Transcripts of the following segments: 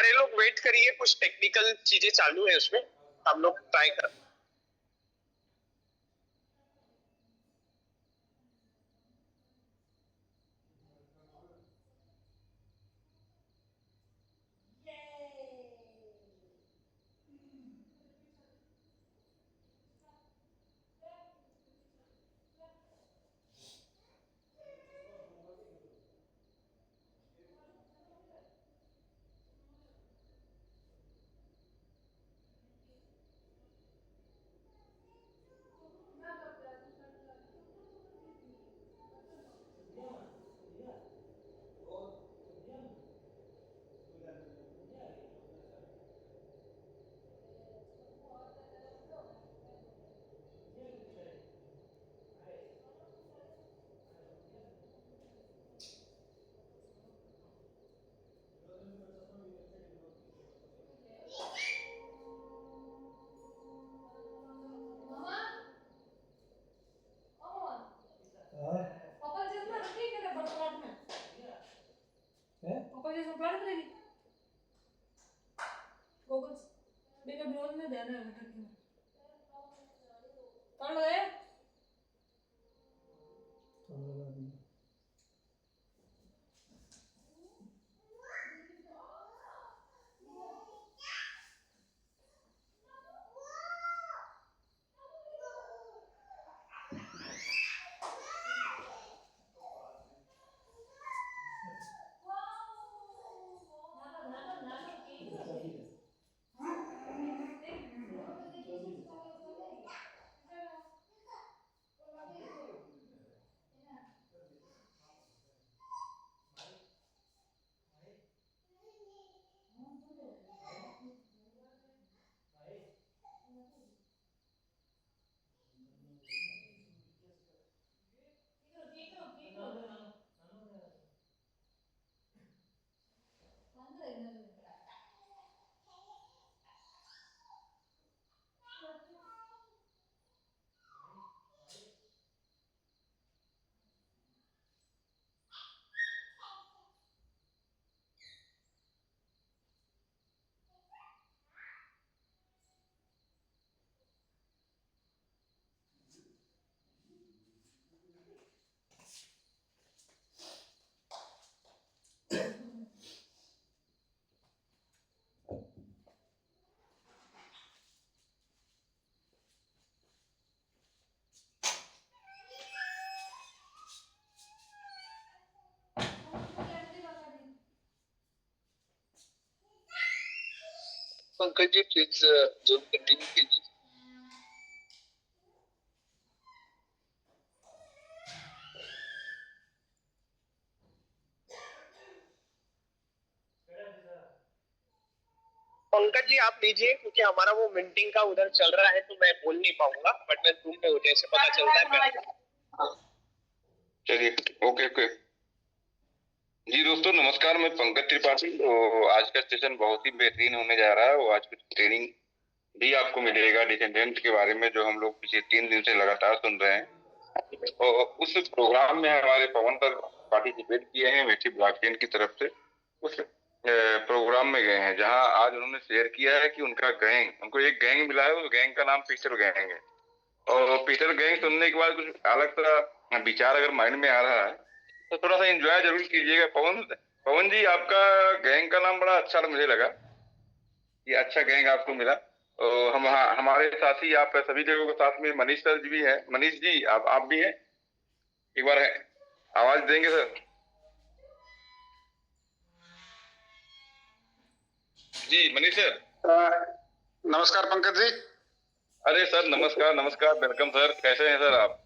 सारे लोग वेट करिए, कुछ टेक्निकल चीजें चालू है उसमें, हम लोग ट्राई कर। पप्पा जिसमें रखी करे बर्तन में है पप्पा जिसमें प्लाट करेगी गोगल्स बेटा विरोध में देना है बेटा की कर लो ये Pankaj ji please zoom continue कीजिए। पंकज जी आप लीजिए, क्योंकि हमारा वो मिंटिंग का उधर चल रहा है तो मैं बोल नहीं पाऊंगा, बट मैं जूम में हूँ, जैसे पता चलता है मैं। चलिए ओके ओके। जी दोस्तों नमस्कार, मैं पंकज त्रिपाठी। तो आज का सेशन बहुत ही बेहतरीन होने जा रहा है। वो आज कुछ ट्रेनिंग भी आपको मिलेगा डिसेंडेंट के बारे में, जो हम लोग पिछले 3 दिन से लगातार सुन रहे हैं। और उस प्रोग्राम में हमारे पवन सर पार्टिसिपेट किए हैं मेठी ब्लॉक चेन की तरफ से। उस प्रोग्राम में गए हैं जहां आज उन्होंने शेयर किया है कि उनका गैंग, उनको एक गैंग मिला है, उस गैंग का नाम पीटर गैंग है। और पीटर गैंग सुनने के बाद कुछ अलग तरह विचार अगर माइंड में आ रहा है तो थोड़ा सा एंजॉय जरूर कीजिएगा। पवन पवन जी आपका गैंग का नाम बड़ा अच्छा मुझे लगा, ये अच्छा गैंग आपको मिला। तो हमारे साथी आप सभी लोगों के साथ में मनीष सर जी भी है। मनीष जी आप भी हैं, एक बार आवाज देंगे सर? जी मनीष सर। नमस्कार पंकज जी। अरे सर नमस्कार नमस्कार, वेलकम सर, कैसे हैं सर आप?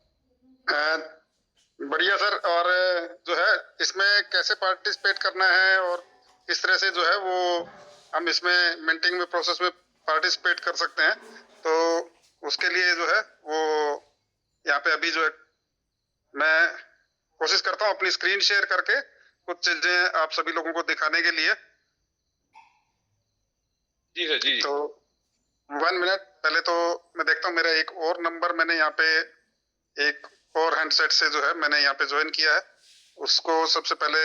बढ़िया सर। और जो है इसमें कैसे पार्टिसिपेट करना है और किस तरह से जो है वो हम इसमें मिंटिंग में प्रोसेस में पार्टिसिपेट कर सकते हैं, तो उसके लिए जो है वो यहाँ पे अभी जो है मैं कोशिश करता हूँ अपनी स्क्रीन शेयर करके कुछ चीजें आप सभी लोगों को दिखाने के लिए। जी सर जी। तो 1 मिनट पहले तो मैं देखता हूँ मेरा एक और नंबर मैंने यहाँ पे एक और हैंडसेट से जो है मैंने यहाँ पे ज्वाइन किया है, उसको सबसे पहले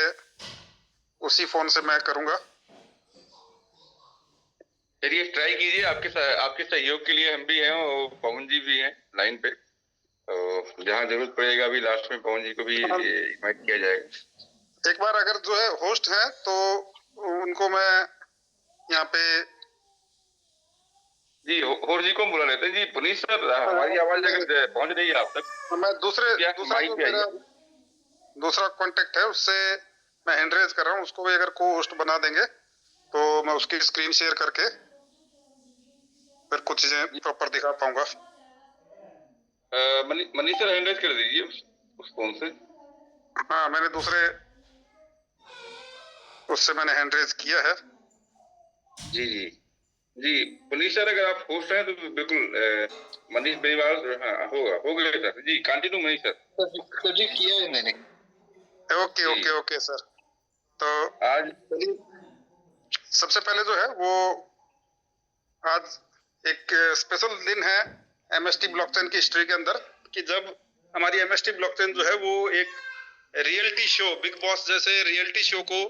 उसी फोन से मैं करूंगा। चलिए ट्राई कीजिए, आपके सहयोग के लिए हम भी हैं और पवन जी भी हैं लाइन पे, तो जहाँ जरूरत पड़ेगा अभी लास्ट में पवन जी को भी इनवाइट किया जाएगा। एक बार अगर जो है होस्ट है तो उनको मैं यहाँ पे जी होर जी को बुला लेते हैं। जी पुनीत सर, हमारी आवाज अगर पहुंच रही है आप तक, मैं दूसरा जो मेरा दूसरा कांटेक्ट है उससे मैं हैंड रेज कर रहा हूँ, उसको भी अगर को होस्ट बना देंगे तो मैं उसकी स्क्रीन शेयर करके फिर कुछ चीजें प्रॉपर दिखा पाऊंगा। मनीष सर हैंड रेज कर दीजिए उस फोन से। हाँ, मैंने दूसरे उससे मैंने हैंड रेज किया है। जी जी जी पुनीत सर, अगर आप होस्ट हैं तो बिल्कुल मनीष बेनीवाल, हाँ हो गए सर। जी कंटिन्यू मनीष सर। जी किया है मैंने। Okay okay okay sir. तो आज सबसे पहले जो है वो आज एक स्पेशल दिन है एमएसटी ब्लॉकचेन की हिस्ट्री के अंदर, कि जब हमारी एमएसटी ब्लॉकचेन जो है वो एक रियलिटी शो, बिग बॉस जैसे रियलिटी शो को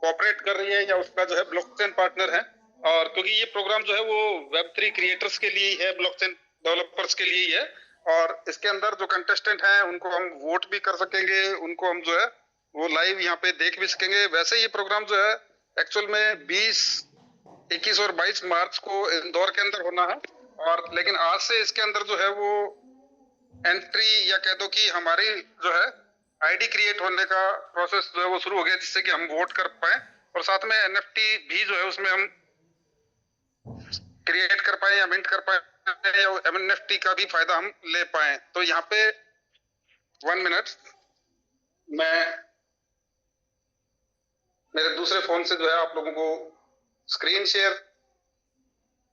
कोऑपरेट कर रही है या उसका जो है ब्लॉकचेन पार्टनर है। और क्योंकि ये प्रोग्राम जो है वो वेब3 क्रिएटर्स के लिए ही है, ब्लॉकचेन डेवलपर्स के लिए ही है, और इसके अंदर जो कंटेस्टेंट हैं उनको हम वोट भी कर सकेंगे, उनको हम जो है वो लाइव यहाँ पे देख भी सकेंगे। वैसे ये प्रोग्राम जो है एक्चुअल में 20, 21 और 22 मार्च को इंदौर के अंदर होना है, और लेकिन आज से इसके अंदर जो है वो एंट्री या कह दो कि हमारी जो है आईडी क्रिएट होने का प्रोसेस जो है वो शुरू हो गया, जिससे कि हम वोट कर पाए, और साथ में एनएफटी भी जो है उसमें हम क्रिएट कर पाए या मिंट कर पाए, या एनएफटी का भी फायदा हम ले पाए। तो यहाँ पे 1 मिनट मैं मेरे दूसरे फोन से जो है आप लोगों को स्क्रीन शेयर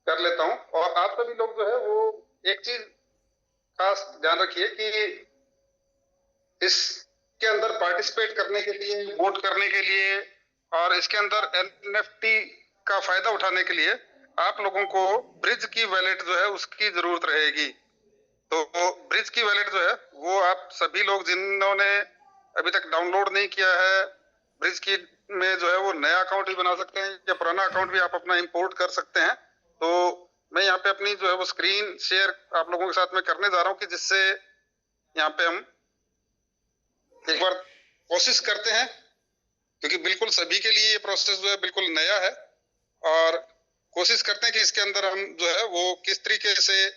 कर लेता हूं। और आप सभी लोग जो है वो एक चीज खास ध्यान रखिए कि इसके अंदर पार्टिसिपेट करने के लिए, वोट करने के लिए और इसके अंदर एनएफटी का फायदा उठाने के लिए आप लोगों को ब्रिज की वैलेट जो है उसकी जरूरत रहेगी। तो ब्रिज की वैलेट जो है वो आप सभी लोग जिन्होंने अभी तक डाउनलोड नहीं किया है, ब्रिज की में जो है वो नया अकाउंट भी बना सकते हैं या पुराना अकाउंट भी आप अपना इंपोर्ट कर सकते हैं। तो मैं यहाँ पे अपनी जो है वो स्क्रीन शेयर आप लोगों के साथ में करने जा रहा हूँ, कि जिससे यहाँ पे हम एक बार कोशिश करते हैं, क्योंकि बिल्कुल सभी के लिए ये प्रोसेस जो है बिल्कुल नया है, और कोशिश करते हैं कि इसके अंदर हम जो है वो किस तरीके से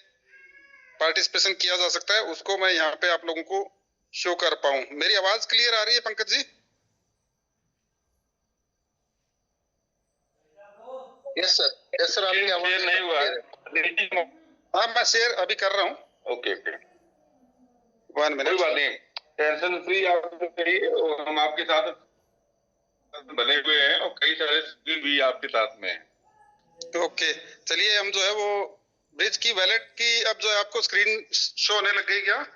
पार्टिसिपेशन किया जा सकता है, उसको मैं यहाँ पे आप लोगों को शो कर पाऊं। मेरी आवाज क्लियर आ रही है पंकज जी? यस सर आपकी आवाज नहीं हुआ। हाँ, मैं शेयर अभी कर रहा हूँ। Okay 1 minute. कोई बात नहीं, टेंशन फ्री आप करिए, और हम आपके साथ बने हुए हैं और कई सारे स्किल भी आपके साथ में हैं। ओके, चलिए हम जो है वो ब्रिज की वैलेट की अब जो है आपको स्क्रीन शो होने लग गई क्या?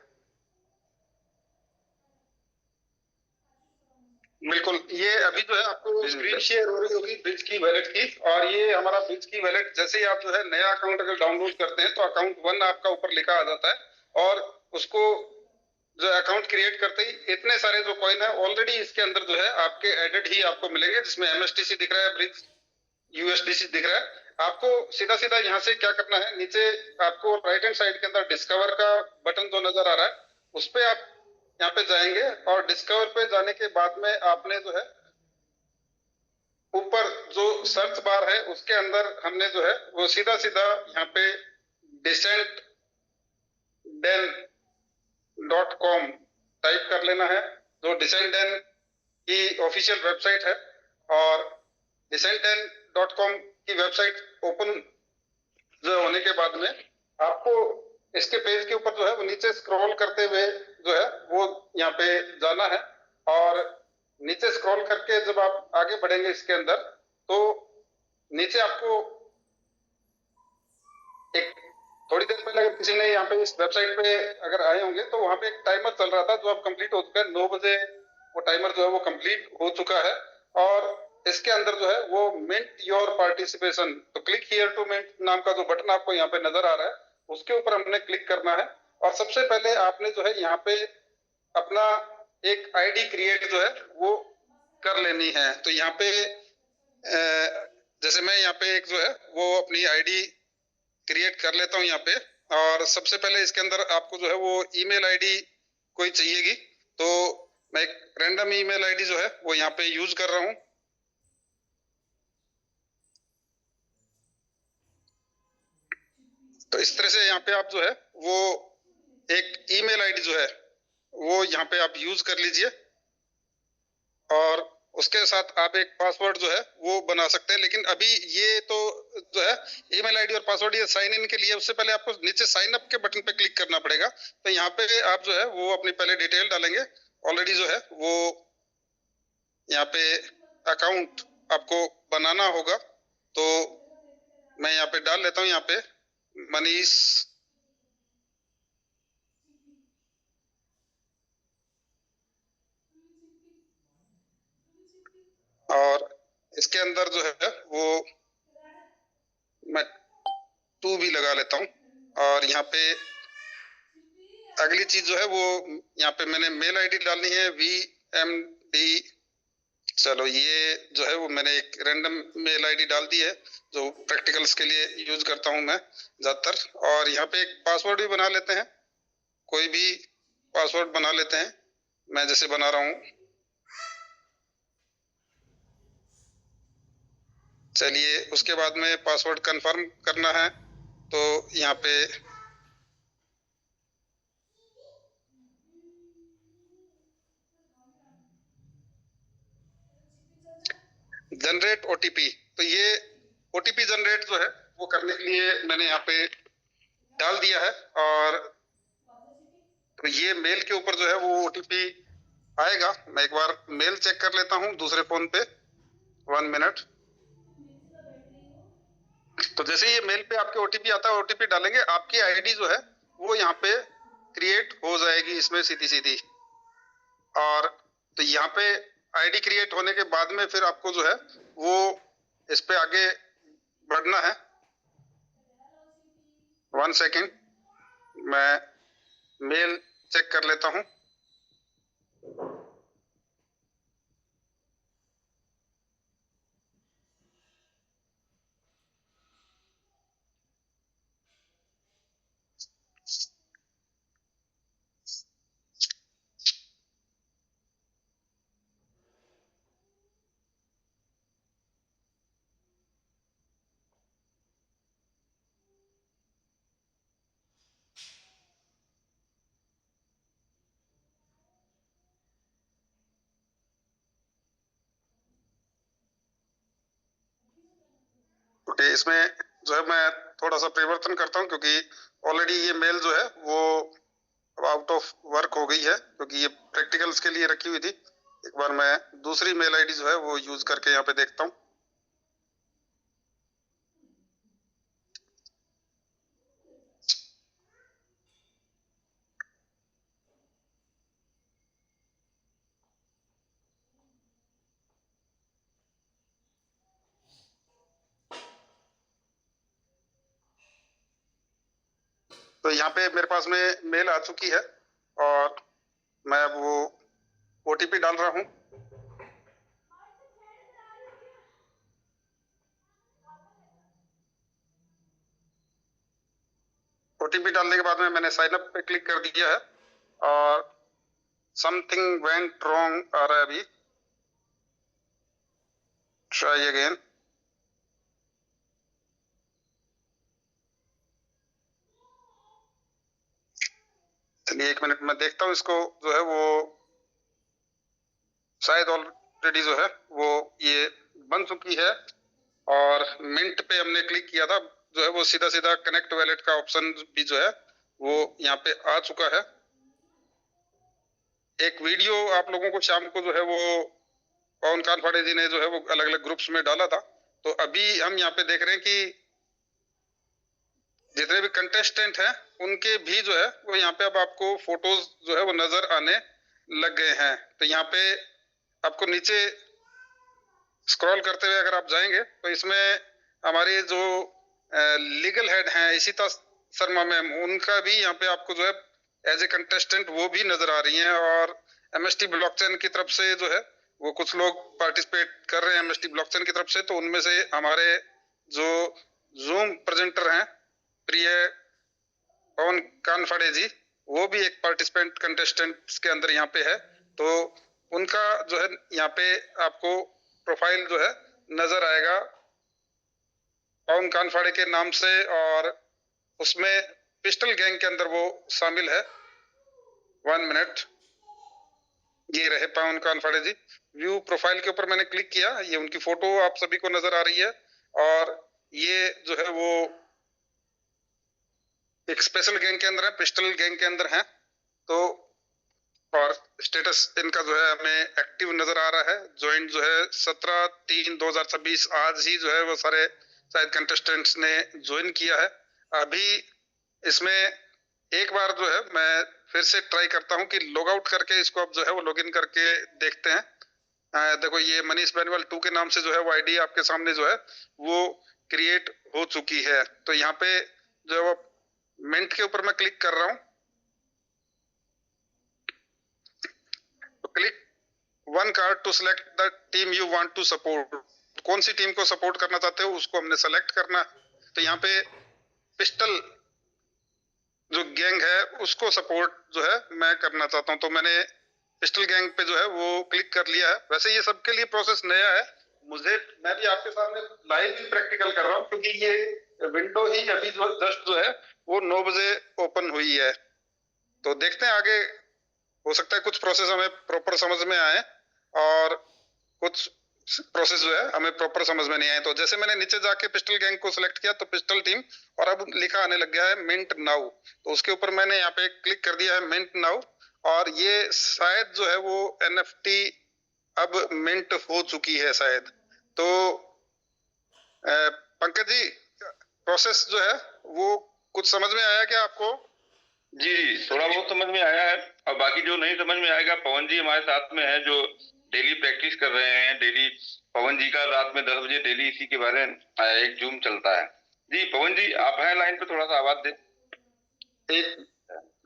बिल्कुल, ये अभी जो है आपको स्क्रीन शेयर हो रही होगी ब्रिज की वैलेट की। और ये हमारा ब्रिज की वैलेट, जैसे ही आप जो है नया अकाउंट अगर डाउनलोड करते हैं तो अकाउंट 1 आपका ऊपर लिखा आ जाता है, और उसको जो अकाउंट क्रिएट करते ही इतने सारे जो कॉइन है ऑलरेडी इसके अंदर जो है आपके एडेड ही आपको मिलेंगे, जिसमें एमएसटीसी दिख रहा है, ब्रिज यूएसडीसी दिख रहा है। आपको सीधा सीधा यहाँ से क्या करना है, नीचे आपको राइट हैंड साइड के अंदर डिस्कवर का बटन जो नजर आ रहा है उस पे आप यहाँ पे जाएंगे, और डिस्कवर पे जाने के बाद में आपने जो है ऊपर जो सर्च बार है उसके अंदर हमने जो है वो सीधा सीधा यहाँ पे descendden.com टाइप कर लेना है, जो descendden की ऑफिशियल वेबसाइट है। और descendden.com की वेबसाइट ओपन जो होने के बाद में आपको इसके पेज के ऊपर जो है वो नीचे स्क्रॉल करते हुए जो है वो यहाँ पे जाना है, और नीचे स्क्रॉल करके जब आप आगे बढ़ेंगे इसके अंदर तो नीचे आपको एक थोड़ी देर पहले अगर किसी ने यहाँ पे इस वेबसाइट पे अगर आए होंगे तो वहां पे एक टाइमर चल रहा था जो अब कंप्लीट हो चुका है। 9 बजे वो टाइमर जो है वो कंप्लीट हो चुका है, और इसके अंदर जो है वो मिंट योर पार्टिसिपेशन, तो क्लिक हियर टू मिंट नाम का जो बटन आपको यहाँ पे नजर आ रहा है उसके ऊपर हमने क्लिक करना है। और सबसे पहले आपने जो है यहाँ पे अपना एक आईडी क्रिएट जो है वो कर लेनी है। तो यहाँ पे जैसे मैं यहाँ पे एक जो है वो अपनी आईडी क्रिएट कर लेता हूँ यहाँ पे। और सबसे पहले इसके अंदर आपको जो है वो ईमेल आईडी कोई चाहिएगी, तो मैं एक रैंडम ईमेल आईडी जो है वो यहाँ पे यूज कर रहा हूँ। तो इस तरह से यहाँ पे आप जो है वो एक ईमेल आईडी जो है वो यहाँ पे आप यूज कर लीजिए, और उसके साथ आप एक पासवर्ड जो है वो बना सकते हैं। लेकिन अभी ये तो जो है ईमेल आईडी और पासवर्ड ये साइन इन के लिए, उससे पहले आपको नीचे साइन अप के बटन पे क्लिक करना पड़ेगा। तो यहाँ पे आप जो है वो अपनी पहले डिटेल डालेंगे। ऑलरेडी जो है वो यहाँ पे अकाउंट आपको बनाना होगा, तो मैं यहाँ पे डाल लेता हूँ यहाँ पे मनीष और इसके अंदर जो है वो मैं 2 भी लगा लेता हूँ। और यहाँ पे अगली चीज जो है वो यहाँ पे मैंने मेल आईडी डालनी है VMD। चलो ये जो है वो मैंने एक रैंडम मेल आईडी डाल दी है जो प्रैक्टिकल्स के लिए यूज करता हूँ मैं ज्यादातर। और यहाँ पे एक पासवर्ड भी बना लेते हैं, कोई भी पासवर्ड बना लेते हैं, मैं जैसे बना रहा हूँ। चलिए उसके बाद में पासवर्ड कंफर्म करना है, तो यहाँ पे जनरेट ओटीपी। तो ये ओटीपी जनरेट जो है वो करने के लिए मैंने यहाँ पे डाल दिया है। और तो ये मेल के ऊपर जो है वो ओटीपी आएगा। मैं एक बार मेल चेक कर लेता हूँ दूसरे फोन पे, 1 मिनट। तो जैसे ये मेल पे आपके ओटीपी आता है, ओटीपी डालेंगे, आपकी आईडी जो है वो यहाँ पे क्रिएट हो जाएगी इसमें सीधी सीधी। और तो यहाँ पे आईडी क्रिएट होने के बाद में फिर आपको जो है वो इस पे आगे बढ़ना है। 1 सेकेंड, मैं मेल चेक कर लेता हूँ। ओके, इसमें जो है मैं थोड़ा सा परिवर्तन करता हूँ, क्योंकि ऑलरेडी ये मेल जो है वो आउट ऑफ वर्क हो गई है, क्योंकि ये प्रैक्टिकल्स के लिए रखी हुई थी। एक बार मैं दूसरी मेल आईडी जो है वो यूज करके यहाँ पे देखता हूँ। तो यहाँ पे मेरे पास में मेल आ चुकी है और मैं अब वो ओटीपी डाल रहा हूँ। ओटीपी डालने के बाद में मैंने साइन अप पे क्लिक कर दिया है और समथिंग वेंट रॉन्ग आ रहा है अभी। Try again. चलिए 1 मिनट में देखता हूँ इसको, जो है वो शायद ऑलरेडी जो है वो ये बन चुकी है। और मिंट पे हमने क्लिक किया था, जो है वो सीधा सीधा कनेक्ट वॉलेट का ऑप्शन भी जो है वो यहाँ पे आ चुका है। एक वीडियो आप लोगों को शाम को जो है वो पवन कानफाड़े जी ने जो है वो अलग अलग ग्रुप्स में डाला था। तो अभी हम यहाँ पे देख रहे हैं कि जितने भी कंटेस्टेंट हैं उनके भी जो है वो यहाँ पे अब आपको फोटोज जो है वो नजर आने लग गए हैं। तो यहाँ पे आपको नीचे स्क्रॉल करते हुए अगर आप जाएंगे तो इसमें हमारे जो लीगल हेड हैं इशिता शर्मा मैम, उनका भी यहाँ पे आपको जो है एज ए कंटेस्टेंट वो भी नजर आ रही हैं। और MST ब्लॉकचेन की तरफ से जो है वो कुछ लोग पार्टिसिपेट कर रहे हैं एमएसटी ब्लॉकचेन की तरफ से, तो उनमें से हमारे जो जूम प्रेजेंटर हैं प्रिय पवन कानफड़े जी, वो भी एक पार्टिसिपेंट कंटेस्टेंट के अंदर यहाँ पे है। तो उनका जो है यहाँ पे आपको प्रोफाइल जो है नजर आएगा पवन कानफड़े के नाम से, और उसमें पिस्टल गैंग के अंदर वो शामिल है। 1 मिनट, ये रहे पवन कानफड़े जी। व्यू प्रोफाइल के ऊपर मैंने क्लिक किया, ये उनकी फोटो आप सभी को नजर आ रही है, और ये जो है वो एक स्पेशल गैंग के अंदर है, पिस्टल गैंग के अंदर है। तो और स्टेटस इनका जो है हमें एक्टिव नजर आ रहा है। ज्वाइन जो है 17/3/2026, आज ही जो है वो सारे शायद कंटेस्टेंट्स ने ज्वाइन किया है। अभी इसमें एक बार जो है मैं फिर से ट्राई करता हूं कि लॉग आउट करके इसको अब जो है वो लॉगिन करके देखते हैं। देखो ये मनीष बेनीवाल 2 के नाम से जो है वो आईडी आपके सामने जो है वो क्रिएट हो चुकी है। तो यहाँ पे जो है वो मिंट के ऊपर मैं क्लिक कर रहा हूँ, तो click 1 card to select the team you want to support. कौन सी टीम को सपोर्ट करना चाहते हो उसको हमने सेलेक्ट करना। तो यहाँ पे पिस्टल जो गैंग है उसको सपोर्ट जो है मैं करना चाहता हूँ, तो मैंने पिस्टल गैंग पे जो है वो क्लिक कर लिया है। वैसे ये सबके लिए प्रोसेस नया है, मैं भी आपके सामने लाइव ही प्रैक्टिकल कर रहा हूँ, क्योंकि ये विंडो ही अभी जो जस्ट जो है वो 9 बजे ओपन हुई है। तो देखते हैं आगे, हो सकता है कुछ प्रोसेस हमें प्रॉपर समझ में आए और कुछ प्रोसेस जो है हमें प्रॉपर समझ में नहीं आए। तो जैसे मैंने नीचे जाके पिस्टल गैंग को सिलेक्ट किया तो पिस्टल टीम, और अब लिखा आने लग गया है मिंट नाउ, तो उसके ऊपर मैंने यहाँ पे क्लिक कर दिया है मिंट नाउ, और ये शायद जो है वो एनएफटी अब मिंट हो चुकी है शायद। तो पंकज जी, प्रोसेस जो है वो कुछ समझ में आया क्या आपको? जी थोड़ा बहुत समझ में आया है, और बाकी जो नहीं समझ में आएगा, पवन जी हमारे साथ में है जो डेली प्रैक्टिस कर रहे हैं। डेली पवन जी का रात में 10 बजे डेली इसी के बारे में एक जूम चलता है। जी पवन जी आप हैं लाइन पे, थोड़ा सा आवाज दे।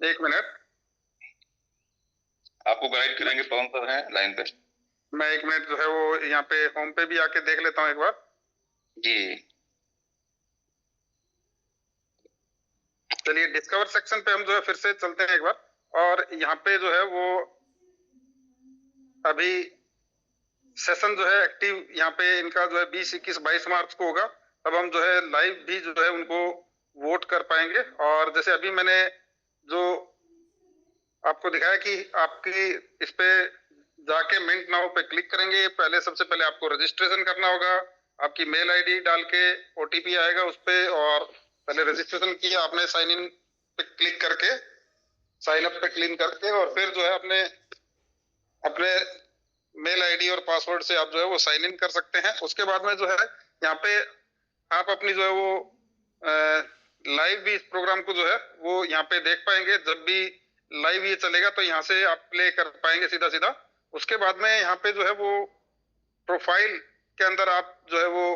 एक मिनट, आपको गाइड करेंगे, पवन सर हैं लाइन पे। मैं 1 मिनट जो है वो यहाँ पे होम पे भी आके देख लेता हूँ एक बार। जी चलिए डिस्कवर सेक्शन पे हम जो है फिर से चलते हैं एक बार, और यहाँ पे जो है वो अभी सेशन जो है एक्टिव यहाँ पे इनका जो है 20, 21, 22 मार्च को होगा। अब हम जो है लाइव भी जो है उनको वोट कर पाएंगे। और जैसे अभी मैंने जो आपको दिखाया कि आपकी इस पे जाके मिंट नाउ पे क्लिक करेंगे, पहले सबसे पहले आपको रजिस्ट्रेशन करना होगा। आपकी मेल आईडी डाल के ओटीपी आएगा उस पे, और पहले रजिस्ट्रेशन किया आपने, साइन इन पे क्लिक करके, साइन अप पे क्लिक करके, और फिर जो है अपने मेल आईडी और पासवर्ड से आप जो है वो साइन इन कर सकते हैं। उसके बाद में जो है यहाँ पे आप अपनी जो है वो लाइव भी इस प्रोग्राम को जो है वो यहाँ पे देख पाएंगे। जब भी लाइव ये चलेगा तो यहाँ से आप प्ले कर पाएंगे सीधा सीधा। उसके बाद में यहाँ पे जो है वो प्रोफाइल के अंदर आप जो है वो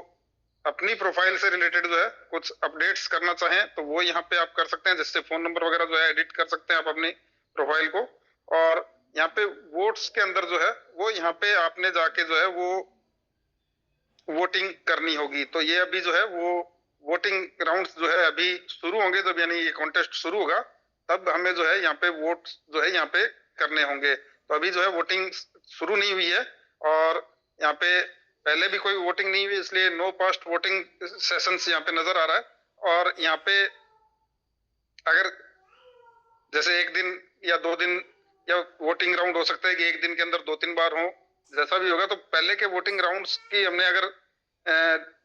अपनी प्रोफाइल से रिलेटेड जो है कुछ अपडेट्स करना चाहें तो वो यहाँ पे आप कर सकते हैं, जिससे फोन नंबर वगैरह जो है एडिट कर सकते हैं आप अपनी प्रोफाइल को। और यहाँ पे वोट्स के अंदर जो है वो यहाँ पे आपने जाके जो है वो वोटिंग करनी होगी। तो ये अभी जो है वो वोटिंग राउंड्स जो है अभी शुरू होंगे, जब यानी ये कॉन्टेस्ट शुरू होगा तब हमें जो है यहाँ पे वोट जो है यहाँ पे करने होंगे। तो अभी जो है वोटिंग शुरू नहीं हुई है, और यहाँ पे पहले भी कोई वोटिंग नहीं हुई, इसलिए नो पास्ट वोटिंग सेशंस यहाँ पे नजर आ रहा है। और यहाँ पे अगर जैसे 1 दिन या 2 दिन या वोटिंग राउंड हो सकता है कि 1 दिन के अंदर 2-3 बार हो, जैसा भी होगा। तो पहले के वोटिंग राउंड्स की हमने अगर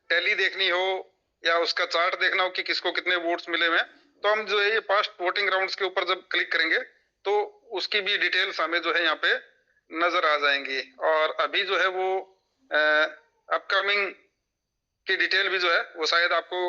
टैली देखनी हो या उसका चार्ट देखना हो कि किसको कितने वोट्स मिले हुए हैं, तो हम जो है ये पास्ट वोटिंग राउंड्स के ऊपर जब क्लिक करेंगे तो उसकी भी डिटेल्स हमें जो है यहाँ पे नजर आ जाएंगी। और अभी जो है वो अपकमिंग की डिटेल भी जो है वो शायद आपको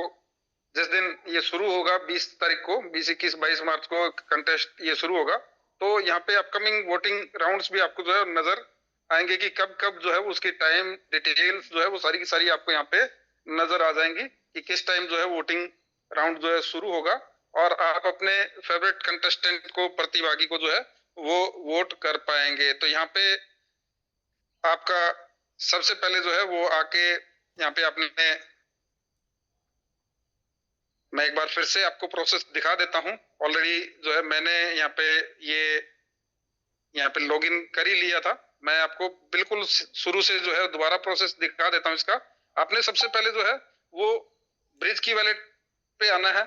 जिस दिन ये शुरू होगा 20 तारीख को, 20, 21, 22 मार्च को कंटेस्ट ये शुरू होगा, तो यहाँ पे अपकमिंग वोटिंग राउंड्स भी आपको जो है नजर आएंगे कि कब कब जो है उसकी टाइम डिटेल्स जो है वो सारी की सारी आपको यहाँ पे नजर आ जाएंगी कि किस टाइम जो है वोटिंग राउंड जो है शुरू होगा। और आप अपने फेवरेट कंटेस्टेंट को, प्रतिभागी को जो है वो वोट कर पाएंगे। तो यहाँ पे आपका सबसे पहले जो है वो आके यहाँ पे आपने, मैं एक बार फिर से आपको प्रोसेस दिखा देता हूँ। ऑलरेडी जो है मैंने यहाँ पे लॉगिन कर ही लिया था। मैं आपको बिल्कुल शुरू से जो है दोबारा प्रोसेस दिखा देता हूँ इसका। आपने सबसे पहले जो है वो ब्रिज की वैलेट पे आना है।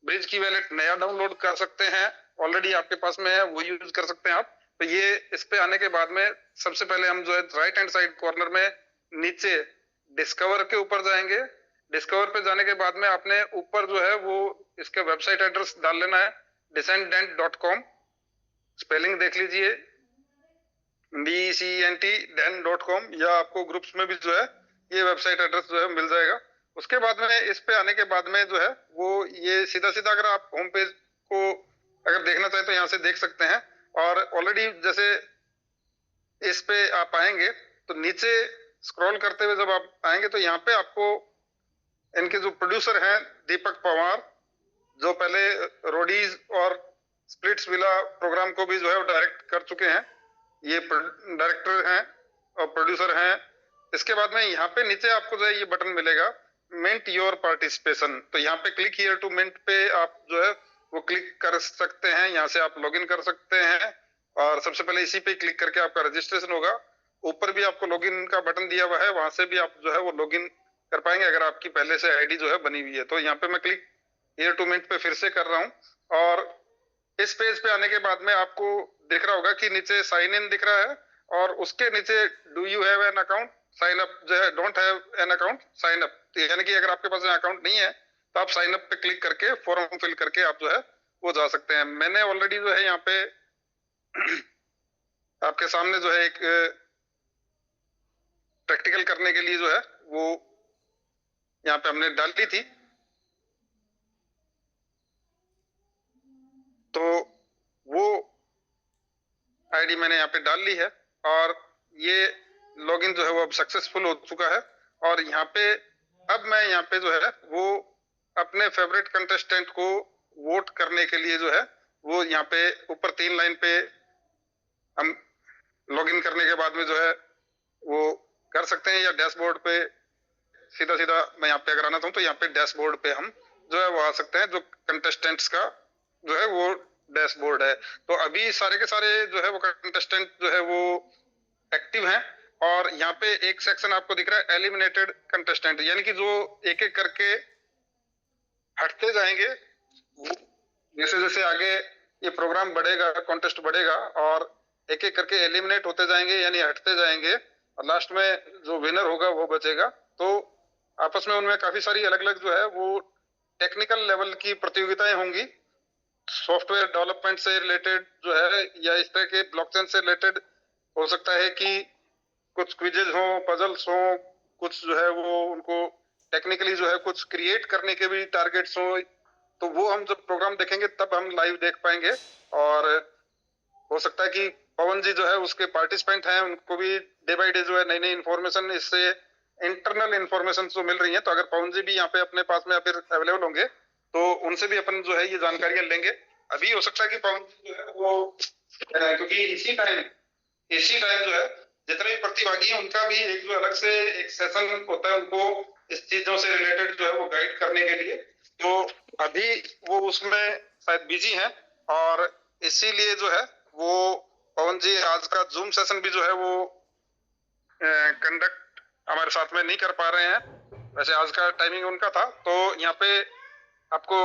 ब्रिज की वैलेट नया डाउनलोड कर सकते हैं, ऑलरेडी आपके पास में है, वो यूज कर सकते हैं आप। तो ये इस पे आने के बाद में सबसे पहले हम जो है राइट हैंड साइड कॉर्नर में नीचे डिस्कवर के ऊपर जाएंगे। डिस्कवर पे जाने के बाद में आपने ऊपर जो है वो इसका वेबसाइट एड्रेस डाल लेना है, descendant.com। स्पेलिंग देख लीजिए, DECENT.com, या आपको ग्रुप्स में भी जो है ये वेबसाइट एड्रेस जो है मिल जाएगा। उसके बाद में इस पे आने के बाद में जो है वो ये सीधा सीधा अगर आप होम पेज को अगर देखना चाहें तो यहाँ से देख सकते हैं। और ऑलरेडी जैसे इस पे आप आएंगे तो नीचे स्क्रॉल करते हुए जब आप आएंगे तो यहाँ पे आपको इनके जो प्रोड्यूसर हैं दीपक पवार, जो पहले रोडीज और स्प्लिट्स विला प्रोग्राम को भी जो है वो डायरेक्ट कर चुके हैं, ये डायरेक्टर हैं और प्रोड्यूसर हैं। इसके बाद में यहाँ पे नीचे आपको जो है ये बटन मिलेगा, मिंट योर पार्टिसिपेशन। तो यहाँ पे क्लिक हियर टू मिंट पे आप जो है वो क्लिक कर सकते हैं, यहाँ से आप लॉगिन कर सकते हैं। और सबसे पहले इसी पे क्लिक करके आपका रजिस्ट्रेशन होगा। ऊपर भी आपको लॉगिन का बटन दिया हुआ है, वहां से भी आप जो है वो लॉगिन कर पाएंगे अगर आपकी पहले से आईडी जो है बनी हुई है। तो यहाँ पे मैं क्लिक हियर टू मिंट पे फिर से कर रहा हूँ। और इस पेज पे आने के बाद में आपको दिख रहा होगा कि नीचे साइन इन दिख रहा है और उसके नीचे do you have an account, sign up जो है, don't have an account, sign up. यानी कि अगर आपके पास अकाउंट नहीं है तो आप साइन अप पे क्लिक करके फॉर्म फिल करके आप जो है वो जा सकते हैं। मैंने ऑलरेडी जो है यहाँ पे आपके सामने जो है एक प्रैक्टिकल करने के लिए जो है वो यहाँ पे हमने डाली थी, तो वो आईडी मैंने यहाँ पे डाल ली है और ये लॉगिन जो है वो अब सक्सेसफुल हो चुका है। और यहाँ पे अब मैं यहाँ पे जो है वो अपने फेवरेट कंटेस्टेंट को वोट करने के लिए जो है वो यहाँ पे ऊपर 3 लाइन पे हम लॉगिन करने के बाद में जो है वो कर सकते हैं, या डैशबोर्ड पे सीधा सीधा मैं यहाँ पे अगर आना चाहूँ तो यहाँ पे डैशबोर्ड पे हम जो है वो आ सकते हैं, जो कंटेस्टेंट्स का जो है वो डैशबोर्ड है। तो अभी सारे के सारे जो है वो कंटेस्टेंट जो है वो एक्टिव हैं। और यहाँ पे एक सेक्शन आपको दिख रहा है एलिमिनेटेड कंटेस्टेंट, यानी कि जो एक एक करके हटते जाएंगे। जैसे जैसे आगे ये प्रोग्राम बढ़ेगा, कॉन्टेस्ट बढ़ेगा और एक एक करके एलिमिनेट होते जाएंगे यानी हटते जाएंगे और लास्ट में जो विनर होगा वो बचेगा। तो आपस में उनमें काफी सारी अलग अलग जो है वो टेक्निकल लेवल की प्रतियोगिताएं होंगी, सॉफ्टवेयर डेवलपमेंट से रिलेटेड जो है, या इस तरह के ब्लॉकचेन से रिलेटेड हो सकता है कि कुछ क्विजेज हो, पजल्स हो, कुछ जो है वो उनको टेक्निकली जो है कुछ क्रिएट करने के भी टारगेट्स हो। तो वो हम जब प्रोग्राम देखेंगे तब हम लाइव देख पाएंगे। और हो सकता है कि पवन जी जो है उसके पार्टिसिपेंट हैं, उनको भी डे बाई डे जो है नई नई इन्फॉर्मेशन, इससे इंटरनल इन्फॉर्मेशन जो मिल रही है। तो अगर पवन जी भी यहाँ पे अपने पास में फिर अवेलेबल होंगे तो उनसे भी अपन जो है ये जानकारियां लेंगे। अभी हो सकता है कि पवन जी जो है वो क्योंकि इसी टाइम जो है जितने भी प्रतिभागी हैं उनका भी एक जो अलग से एक सेशन होता है उनको इस चीजों से रिलेटेड जो है वो गाइड करने के लिए। तो अभी वो उसमें शायद बिजी हैं और इसीलिए जो है वो पवन जी आज का जूम सेशन भी जो है वो कंडक्ट हमारे साथ में नहीं कर पा रहे हैं। वैसे आज का टाइमिंग उनका था। तो यहाँ पे आपको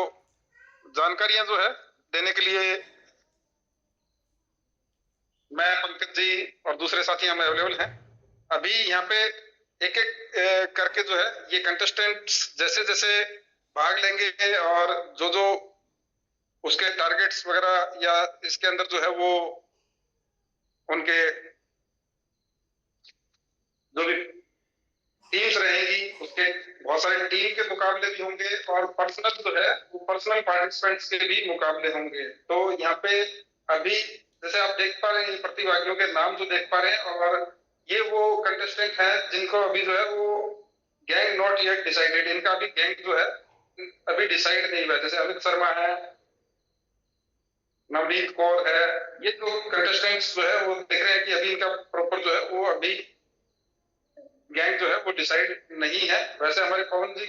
जानकारियां जो है देने के लिए मैं, पंकज जी और दूसरे साथी हमें अवेलेबल हैं। अभी यहाँ पे एक एक करके जो है ये कंटेस्टेंट्स जैसे जैसे भाग लेंगे और जो जो उसके टारगेट्स वगैरह या इसके अंदर जो है वो उनके जो भी टीम्स रहेगी उसके बहुत सारे टीम के मुकाबले भी होंगे और पर्सनल जो है वो पर्सनल पार्टिसिपेंट्स के भी मुकाबले होंगे। तो यहाँ पे अभी जैसे आप देख पा रहे हैं प्रतिभागियों के नाम जो देख पा रहे हैं, और ये वो कंटेस्टेंट हैं जिनको अभी जो है वो गैंग नॉट येट डिसाइडेड, इनका अभी गैंग जो है अभी डिसाइड नहीं हुआ। जैसे अमित शर्मा है, नवनीत कौर है, ये जो कंटेस्टेंट्स जो है वो देख रहे हैं कि अभी इनका प्रॉपर जो है वो अभी गैंग जो है वो डिसाइड नहीं है। वैसे हमारे पवन जी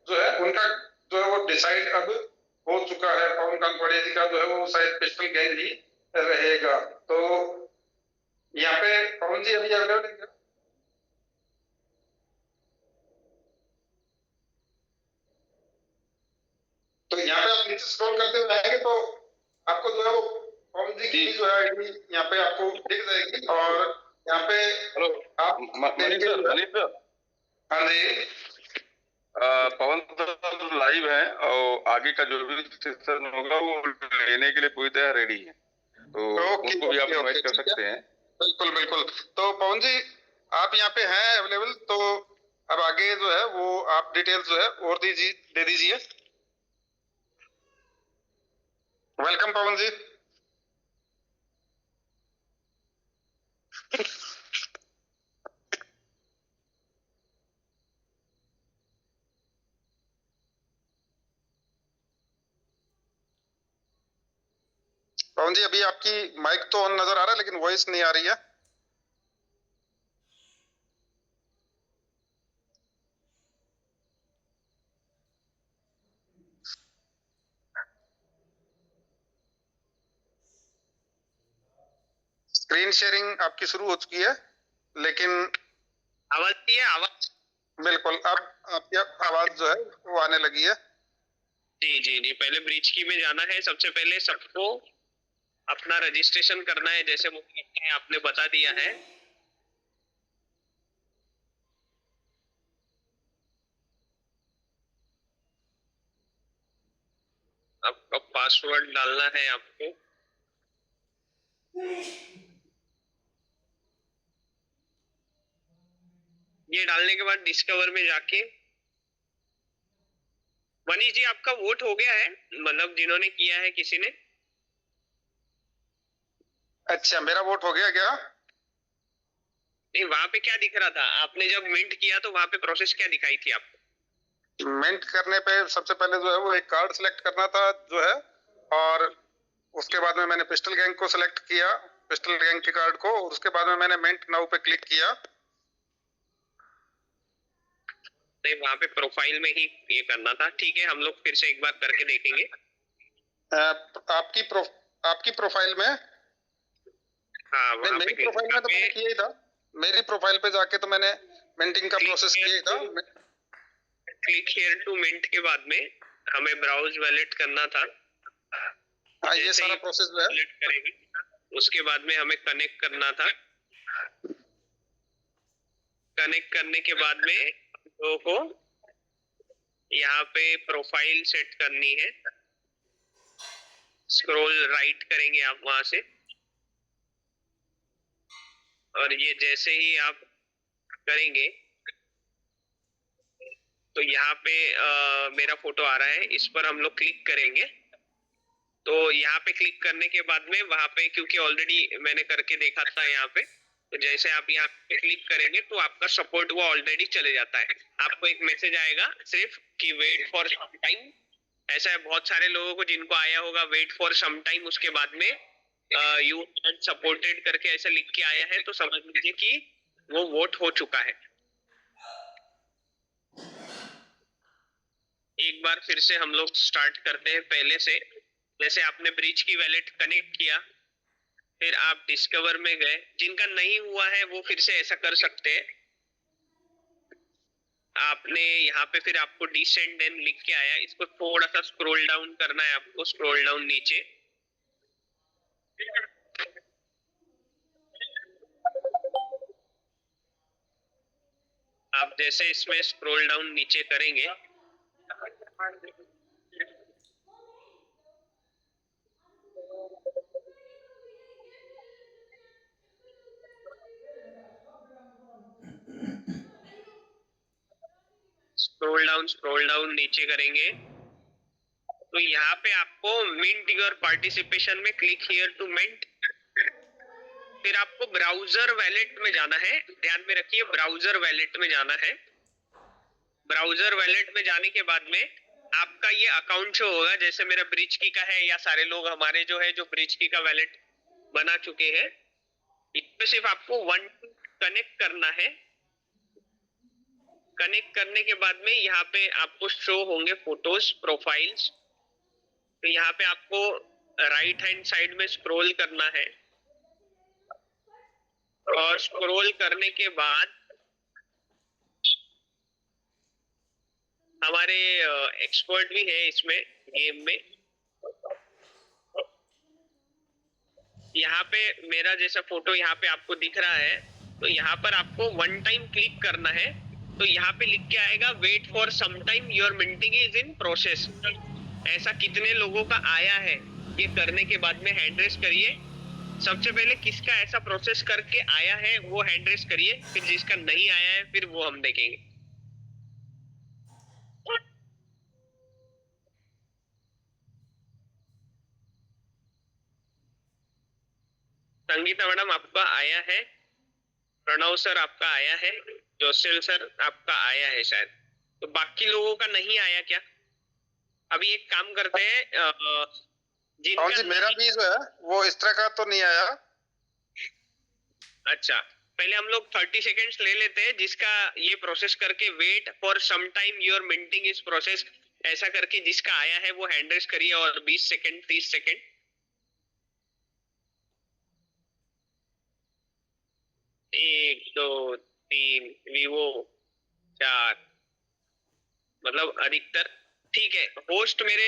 जो है उनका जो है वो डिसाइड अब हो चुका है। पवन कांकवाड़िया जी का जो है वो शायद पिस्टल गैंग ही रहेगा। तो यहाँ पे पवन जी अभी अवेलेबल है क्या? तो यहाँ पे आप नीचे स्क्रॉल करते हुए आएंगे तो आपको जो है वो पवन जी की जो है आईडी यहाँ पे आपको दिख जाएगी। और यहाँ पे हेलो आप मनीष सर, हाँ जी पवन सर लाइव है और आगे का जो भी सेशन होगा वो लेने के लिए पूरी तरह रेडी है, तो उसको भी आप इनवाइट कर सकते हैं। बिल्कुल बिल्कुल। तो पवन जी आप यहाँ पे हैं अवेलेबल, तो अब आगे जो है वो आप डिटेल्स जो है और दे दीजिए। वेलकम पवन जी। पवन जी अभी आपकी माइक तो ऑन नजर आ रहा है लेकिन वॉइस नहीं आ रही है। स्क्रीन शेयरिंग आपकी शुरू हो चुकी है लेकिन आवाज नहीं है। आवाज बिल्कुल अब आपकी आवाज जो है वो आने लगी है। जी जी जी, पहले ब्रिज की में जाना है। सबसे पहले सबको अपना रजिस्ट्रेशन करना है, जैसे वो आपने बता दिया है। आपका पासवर्ड डालना है आपको। ये डालने के बाद डिस्कवर में जाके मनीष जी आपका वोट हो गया है, मतलब जिन्होंने किया है किसी ने। अच्छा मेरा वोट हो गया क्या? नहीं, वहां पे क्या दिख रहा था? आपने जब मिंट किया तो वहां पे प्रोसेस क्या दिखाई थी आपको? मिंट करने पे सबसे पहले जो है वो एक कार्ड सिलेक्ट करना था जो है, और उसके बाद में मैंने पिस्टल गैंग को सिलेक्ट किया, पिस्टल गैंग के कार्ड को, और उसके बाद में मैंने मिंट नाउ पे क्लिक किया। नहीं, वहां पे प्रोफाइल में ही ये करना था। ठीक है, हम लोग फिर से एक बार करके देखेंगे। आपकी प्रोफाइल में हाँ, वहां मेरी पे प्रोफाइल में तो मैंने किया ही था। मेरी प्रोफाइल पे जाके तो मैंने मिंटिंग का प्रोसेस किया ही था। क्लिक हियर टू मिंट के बाद में हमें ब्राउज वैलेट करना था। हाँ ये सारा प्रोसेस जो है करेंगे, उसके बाद में हमें कनेक्ट करना था। कनेक्ट करने के बाद में लोगों को यहाँ पे प्रोफाइल सेट करनी है। स्क्रॉल राइट करेंगे आप वहां से, और ये जैसे ही आप करेंगे तो यहाँ पे मेरा फोटो आ रहा है, इस पर हम लोग क्लिक करेंगे। तो यहाँ पे क्लिक करने के बाद में वहां पे, क्योंकि ऑलरेडी मैंने करके देखा था यहाँ पे, तो जैसे आप यहाँ पे क्लिक करेंगे तो आपका सपोर्ट वो ऑलरेडी चले जाता है। आपको एक मैसेज आएगा सिर्फ कि वेट फॉर सम टाइम। ऐसा है बहुत सारे लोगों को जिनको आया होगा वेट फॉर सम टाइम, उसके बाद में यू सपोर्टेड करके ऐसा लिख के आया है, तो समझ लीजिए कि वो वोट हो चुका है। एक बार फिर से हम लोग स्टार्ट करते हैं पहले से। जैसे आपने ब्रिज की वैलेट कनेक्ट किया, फिर आप डिस्कवर में गए। जिनका नहीं हुआ है वो फिर से ऐसा कर सकते हैं। आपने यहाँ पे फिर आपको डिसेंड एंड लिख के आया, इसको थोड़ा सा स्क्रॉल डाउन करना है आपको, स्क्रॉल डाउन नीचे। आप जैसे इसमें स्क्रॉल डाउन नीचे करेंगे स्क्रॉल डाउन नीचे करेंगे तो यहाँ पे आपको मिंट योर पार्टिसिपेशन में क्लिक हियर टू मिंट। फिर आपको ब्राउजर वैलेट में जाना है, ध्यान में रखिए ब्राउजर वैलेट में जाना है। ब्राउजर वैलेट में जाने के बाद में आपका ये अकाउंट शो होगा, जैसे मेरा ब्रिज की का है या सारे लोग हमारे जो है जो ब्रिज की का वैलेट बना चुके हैं, इसमें सिर्फ आपको वन कनेक्ट करना है। कनेक्ट करने के बाद में यहाँ पे आपको शो होंगे फोटोज, प्रोफाइल्स। तो यहाँ पे आपको राइट हैंड साइड में स्क्रॉल करना है, और स्क्रॉल करने के बाद हमारे एक्सपर्ट भी है इसमें गेम में। यहाँ पे मेरा जैसा फोटो यहाँ पे आपको दिख रहा है, तो यहाँ पर आपको वन टाइम क्लिक करना है। तो यहाँ पे लिख के आएगा wait for some time, your minting is in process. ऐसा कितने लोगों का आया है, ये करने के बाद में हैंड रेस करिए। सबसे पहले किसका ऐसा प्रोसेस करके आया है वो हैंड रेस करिए, फिर जिसका नहीं आया है फिर वो हम देखेंगे। संगीता मैडम आपका आया है, प्रणव सर आपका आया है, जोसेल सर आपका आया है शायद। तो बाकी लोगों का नहीं आया क्या? अभी एक काम करते हैं, हाँ जी, मेरा भी जो है वो इस तरह का तो नहीं आया। अच्छा, पहले हम लोग 30 सेकेंड्स ले लेते हैं, जिसका ये प्रोसेस करके wait for some time your minting is process ऐसा करके जिसका आया है वो हैंड रेस करिए, और 20 सेकेंड 30 सेकेंड। 1 2 3 वीवो 4, मतलब अधिकतर। ठीक है, होस्ट मेरे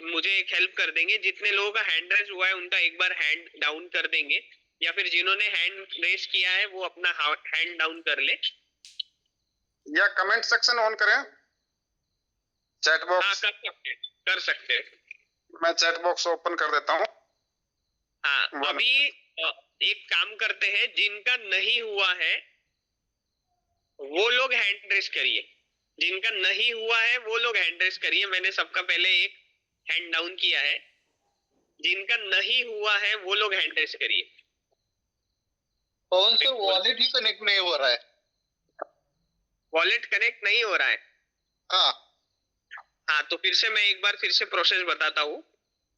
मुझे एक हेल्प कर देंगे, जितने लोगों का हैंड रेस हुआ है उनका एक बार हैंड डाउन कर देंगे, या फिर जिन्होंने हैंड रेस किया है वो अपना हैंड डाउन कर ले। या कमेंट सेक्शन ऑन करें, चैट हाँ, बॉक्स। कर सकते हैं। मैं चैट बॉक्स ओपन कर देता हूँ। हाँ, अभी एक काम करते हैं, जिनका नहीं हुआ है वो लोग हैंड रेस करिए। जिनका नहीं हुआ है वो लोग हैंड रेस करिए। मैंने सबका पहले एक हैंड डाउन किया है। जिनका नहीं हुआ है वो लोग हैंड रेस करिए। कौन से वॉलेट ही कनेक्ट नहीं हो रहा है? वॉलेट कनेक्ट नहीं हो रहा है? हाँ, तो फिर से मैं एक बार फिर से प्रोसेस बताता हूँ।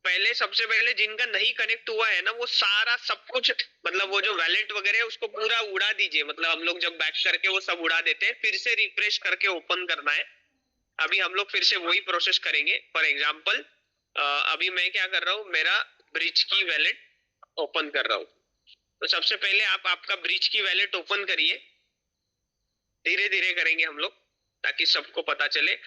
पहले सबसे पहले जिनका नहीं कनेक्ट हुआ है ना, वो सारा सब कुछ, मतलब वो जो वैलेट वगैरह है उसको पूरा उड़ा दीजिए। मतलब हम लोग जब बैक करके वो सब उड़ा देते हैं, फिर से रिफ्रेश करके ओपन करना है। अभी हम लोग फिर से वही प्रोसेस करेंगे। फॉर एग्जाम्पल अभी मैं क्या कर रहा हूँ, मेरा ब्रिज की वैलेट ओपन कर रहा हूँ। तो सबसे पहले आप आपका ब्रिज की वैलेट ओपन करिए। धीरे धीरे करेंगे हम लोग ताकि सबको पता चले।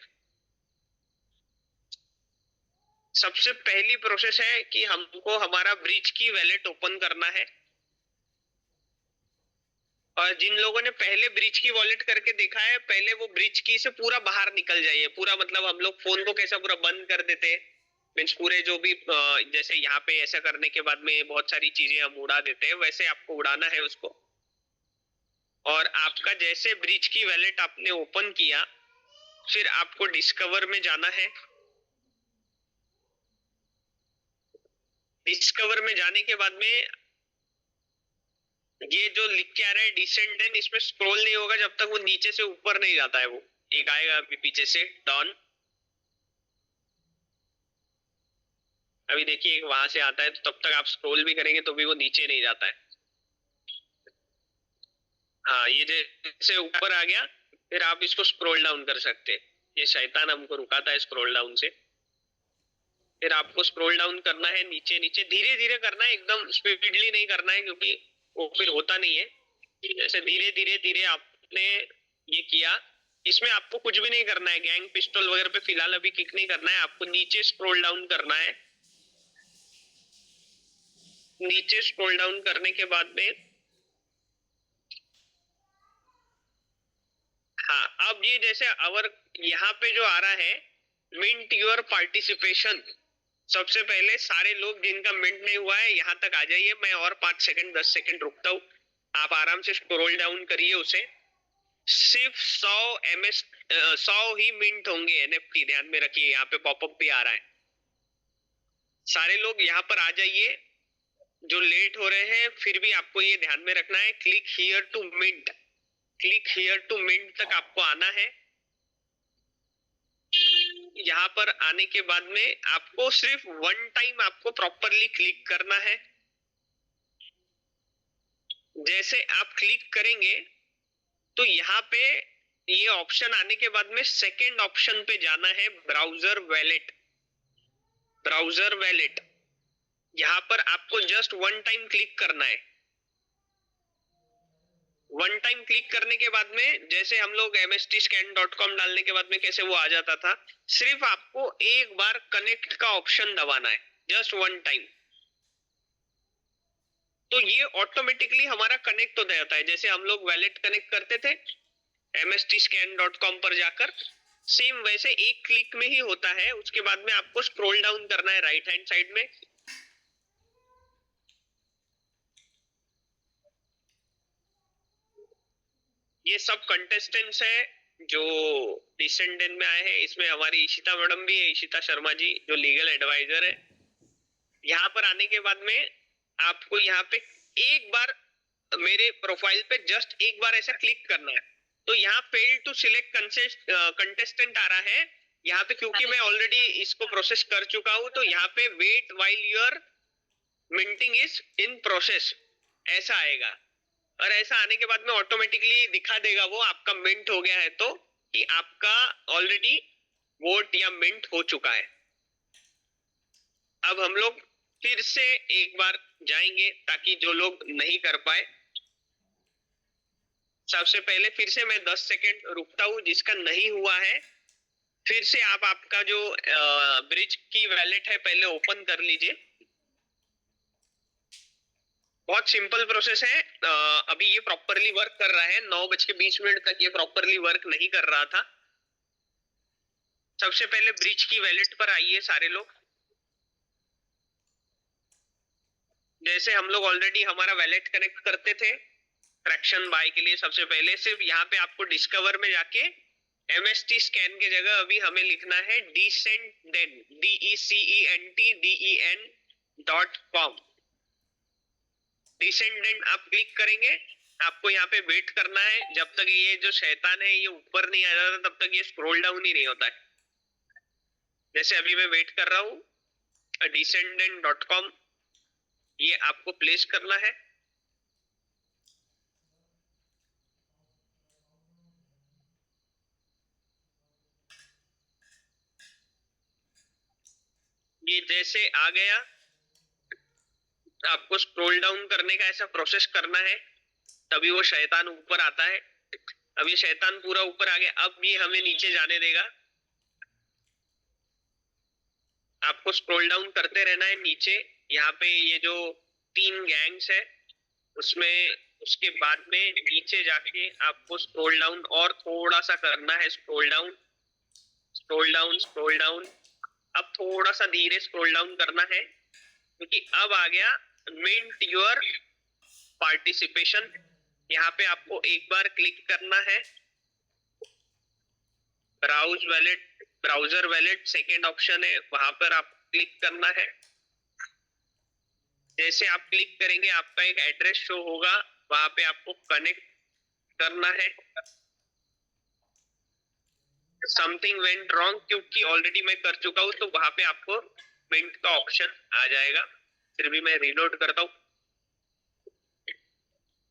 सबसे पहली प्रोसेस है कि हमको हमारा ब्रिज की वैलेट ओपन करना है। और जिन लोगों ने पहले ब्रिज की वॉलेट करके देखा है, पहले वो ब्रिज की से पूरा बाहर निकल जाइए। पूरा मतलब हम लोग फोन को कैसा पूरा बंद कर देते हैं, मीन्स पूरे जो भी जैसे यहाँ पे ऐसा करने के बाद में बहुत सारी चीजें हम उड़ा देते हैं, वैसे आपको उड़ाना है उसको। और आपका जैसे ब्रिज की वैलेट आपने ओपन किया, फिर आपको डिस्कवर में जाना है। डिस्कवर में जाने के बाद में ये जो लिख के आ रहा है डिसेंडेंट, इसमें स्क्रॉल नहीं होगा जब तक वो नीचे से ऊपर नहीं जाता है। वो एक आएगा अभी पीछे से डॉन। अभी देखिए एक वहां से आता है, तो तब तक आप स्क्रॉल भी करेंगे तो भी वो नीचे नहीं जाता है। हाँ, ये जैसे ऊपर आ गया, फिर आप इसको स्क्रॉल डाउन कर सकते हैं। ये शैतान हमको रुकाता है स्क्रॉल डाउन से। फिर आपको स्क्रॉल डाउन करना है, नीचे नीचे धीरे धीरे करना है, एकदम स्पीडली नहीं करना है, क्योंकि वो फिर होता नहीं है। जैसे धीरे धीरे धीरे आपने ये किया, इसमें आपको कुछ भी नहीं करना है। गैंग पिस्टल वगैरह पे फिलहाल अभी क्लिक नहीं करना है। आपको नीचे स्क्रॉल डाउन करना है। नीचे स्क्रॉल डाउन करने के बाद में हाँ, अब ये जैसे अवर यहाँ पे जो आ रहा है मिंट योर पार्टिसिपेशन, सबसे पहले सारे लोग जिनका मिंट नहीं हुआ है यहाँ तक आ जाइए। मैं और 5 सेकंड 10 सेकंड रुकता हूँ, आप आराम से स्क्रॉल डाउन करिए उसे। सिर्फ 100 ही मिंट होंगे एनएफटी, ध्यान में रखिए। यहाँ पे पॉपअप भी आ रहा है। सारे लोग यहाँ पर आ जाइए जो लेट हो रहे हैं। फिर भी आपको ये ध्यान में रखना है, click here to mint, click here to mint तक आपको आना है। यहाँ पर आने के बाद में आपको सिर्फ वन टाइम आपको प्रॉपरली क्लिक करना है। जैसे आप क्लिक करेंगे तो यहाँ पे ये ऑप्शन आने के बाद में सेकेंड ऑप्शन पे जाना है, ब्राउजर वैलेट। ब्राउजर वैलेट यहाँ पर आपको जस्ट वन टाइम क्लिक करना है। वन टाइम क्लिक करने के बाद में जैसे हम लोग mstscan.com डालने के बाद में कैसे वो आ जाता था, सिर्फ आपको एक बार कनेक्ट का ऑप्शन दबाना है, जस्ट वन टाइम। तो ये ऑटोमेटिकली हमारा कनेक्ट हो जाता है। जैसे हम लोग वैलेट कनेक्ट करते थे mstscan.com पर जाकर, सेम वैसे एक क्लिक में ही होता है। उसके बाद में आपको स्क्रॉल डाउन करना है राइट हैंड साइड में। ये सब कंटेस्टेंट्स है जो डिसेंडेंट में आए हैं। इसमें हमारी इशिता मैडम भी है, इशिता शर्मा जी, जो लीगल एडवाइजर है। यहाँ पर आने के बाद में आपको यहाँ पे एक बार मेरे प्रोफाइल पे जस्ट एक बार ऐसा क्लिक करना है। तो यहाँ फेल टू सिलेक्ट कंटेस्टेंट आ रहा है यहाँ पे, क्योंकि मैं ऑलरेडी इसको प्रोसेस कर चुका हूँ। तो यहाँ पे wait while your minting is in process ऐसा आएगा। और ऐसा आने के बाद में ऑटोमेटिकली दिखा देगा वो आपका मिंट हो गया है, तो कि आपका ऑलरेडी वोट या मिंट हो चुका है। अब हम लोग फिर से एक बार जाएंगे ताकि जो लोग नहीं कर पाए। सबसे पहले फिर से मैं 10 सेकेंड रुकता हूं, जिसका नहीं हुआ है फिर से आप आपका जो ब्रिज की वैलेट है पहले ओपन कर लीजिए। बहुत सिंपल प्रोसेस है। अभी ये प्रॉपरली वर्क कर रहा है। 9:20 तक ये प्रॉपरली वर्क नहीं कर रहा था। सबसे पहले ब्रिज की वैलेट पर आइए सारे लोग। जैसे हम लोग ऑलरेडी हमारा वैलेट कनेक्ट करते थे फ्रैक्शन बाय के लिए, सबसे पहले सिर्फ यहाँ पे आपको डिस्कवर में जाके MST स्कैन के जगह अभी हमें लिखना है DECENTDEN DECENTDEN.com। डिसेंडेंट आप क्लिक करेंगे, आपको यहाँ पे वेट करना है जब तक ये जो शैतान है ये ऊपर नहीं आ जाता, तब तक ये स्क्रॉल डाउन ही नहीं होता है। जैसे अभी मैं वेट कर रहा हूँ, descendant.com ये आपको प्लेस करना है। ये जैसे आ गया, आपको स्क्रॉल डाउन करने का ऐसा प्रोसेस करना है, तभी वो शैतान ऊपर आता है। अब ये शैतान पूरा ऊपर आ गया, अब ये हमें नीचे जाने देगा। आपको स्क्रॉल डाउन करते रहना है नीचे। यहाँ पे ये जो 3 गैंग्स है उसमें, उसके बाद में नीचे जाके आपको स्क्रॉल डाउन और थोड़ा सा करना है। Scroll down scroll down scroll down. अब थोड़ा सा धीरे स्क्रॉल डाउन करना है, क्योंकि अब आ गया मिंट योर पार्टिसिपेशन। यहाँ पे आपको एक बार क्लिक करना है। Browse wallet, browser wallet second option है, वहां पर आप क्लिक करना है। जैसे आप क्लिक करेंगे आपका एक एड्रेस शो होगा, वहां पे आपको कनेक्ट करना है। समथिंग वेंट रॉन्ग, क्योंकि ऑलरेडी मैं कर चुका हूं, तो वहां पे आपको मिंट का ऑप्शन आ जाएगा। फिर भी मैं रीलोड करता हूँ।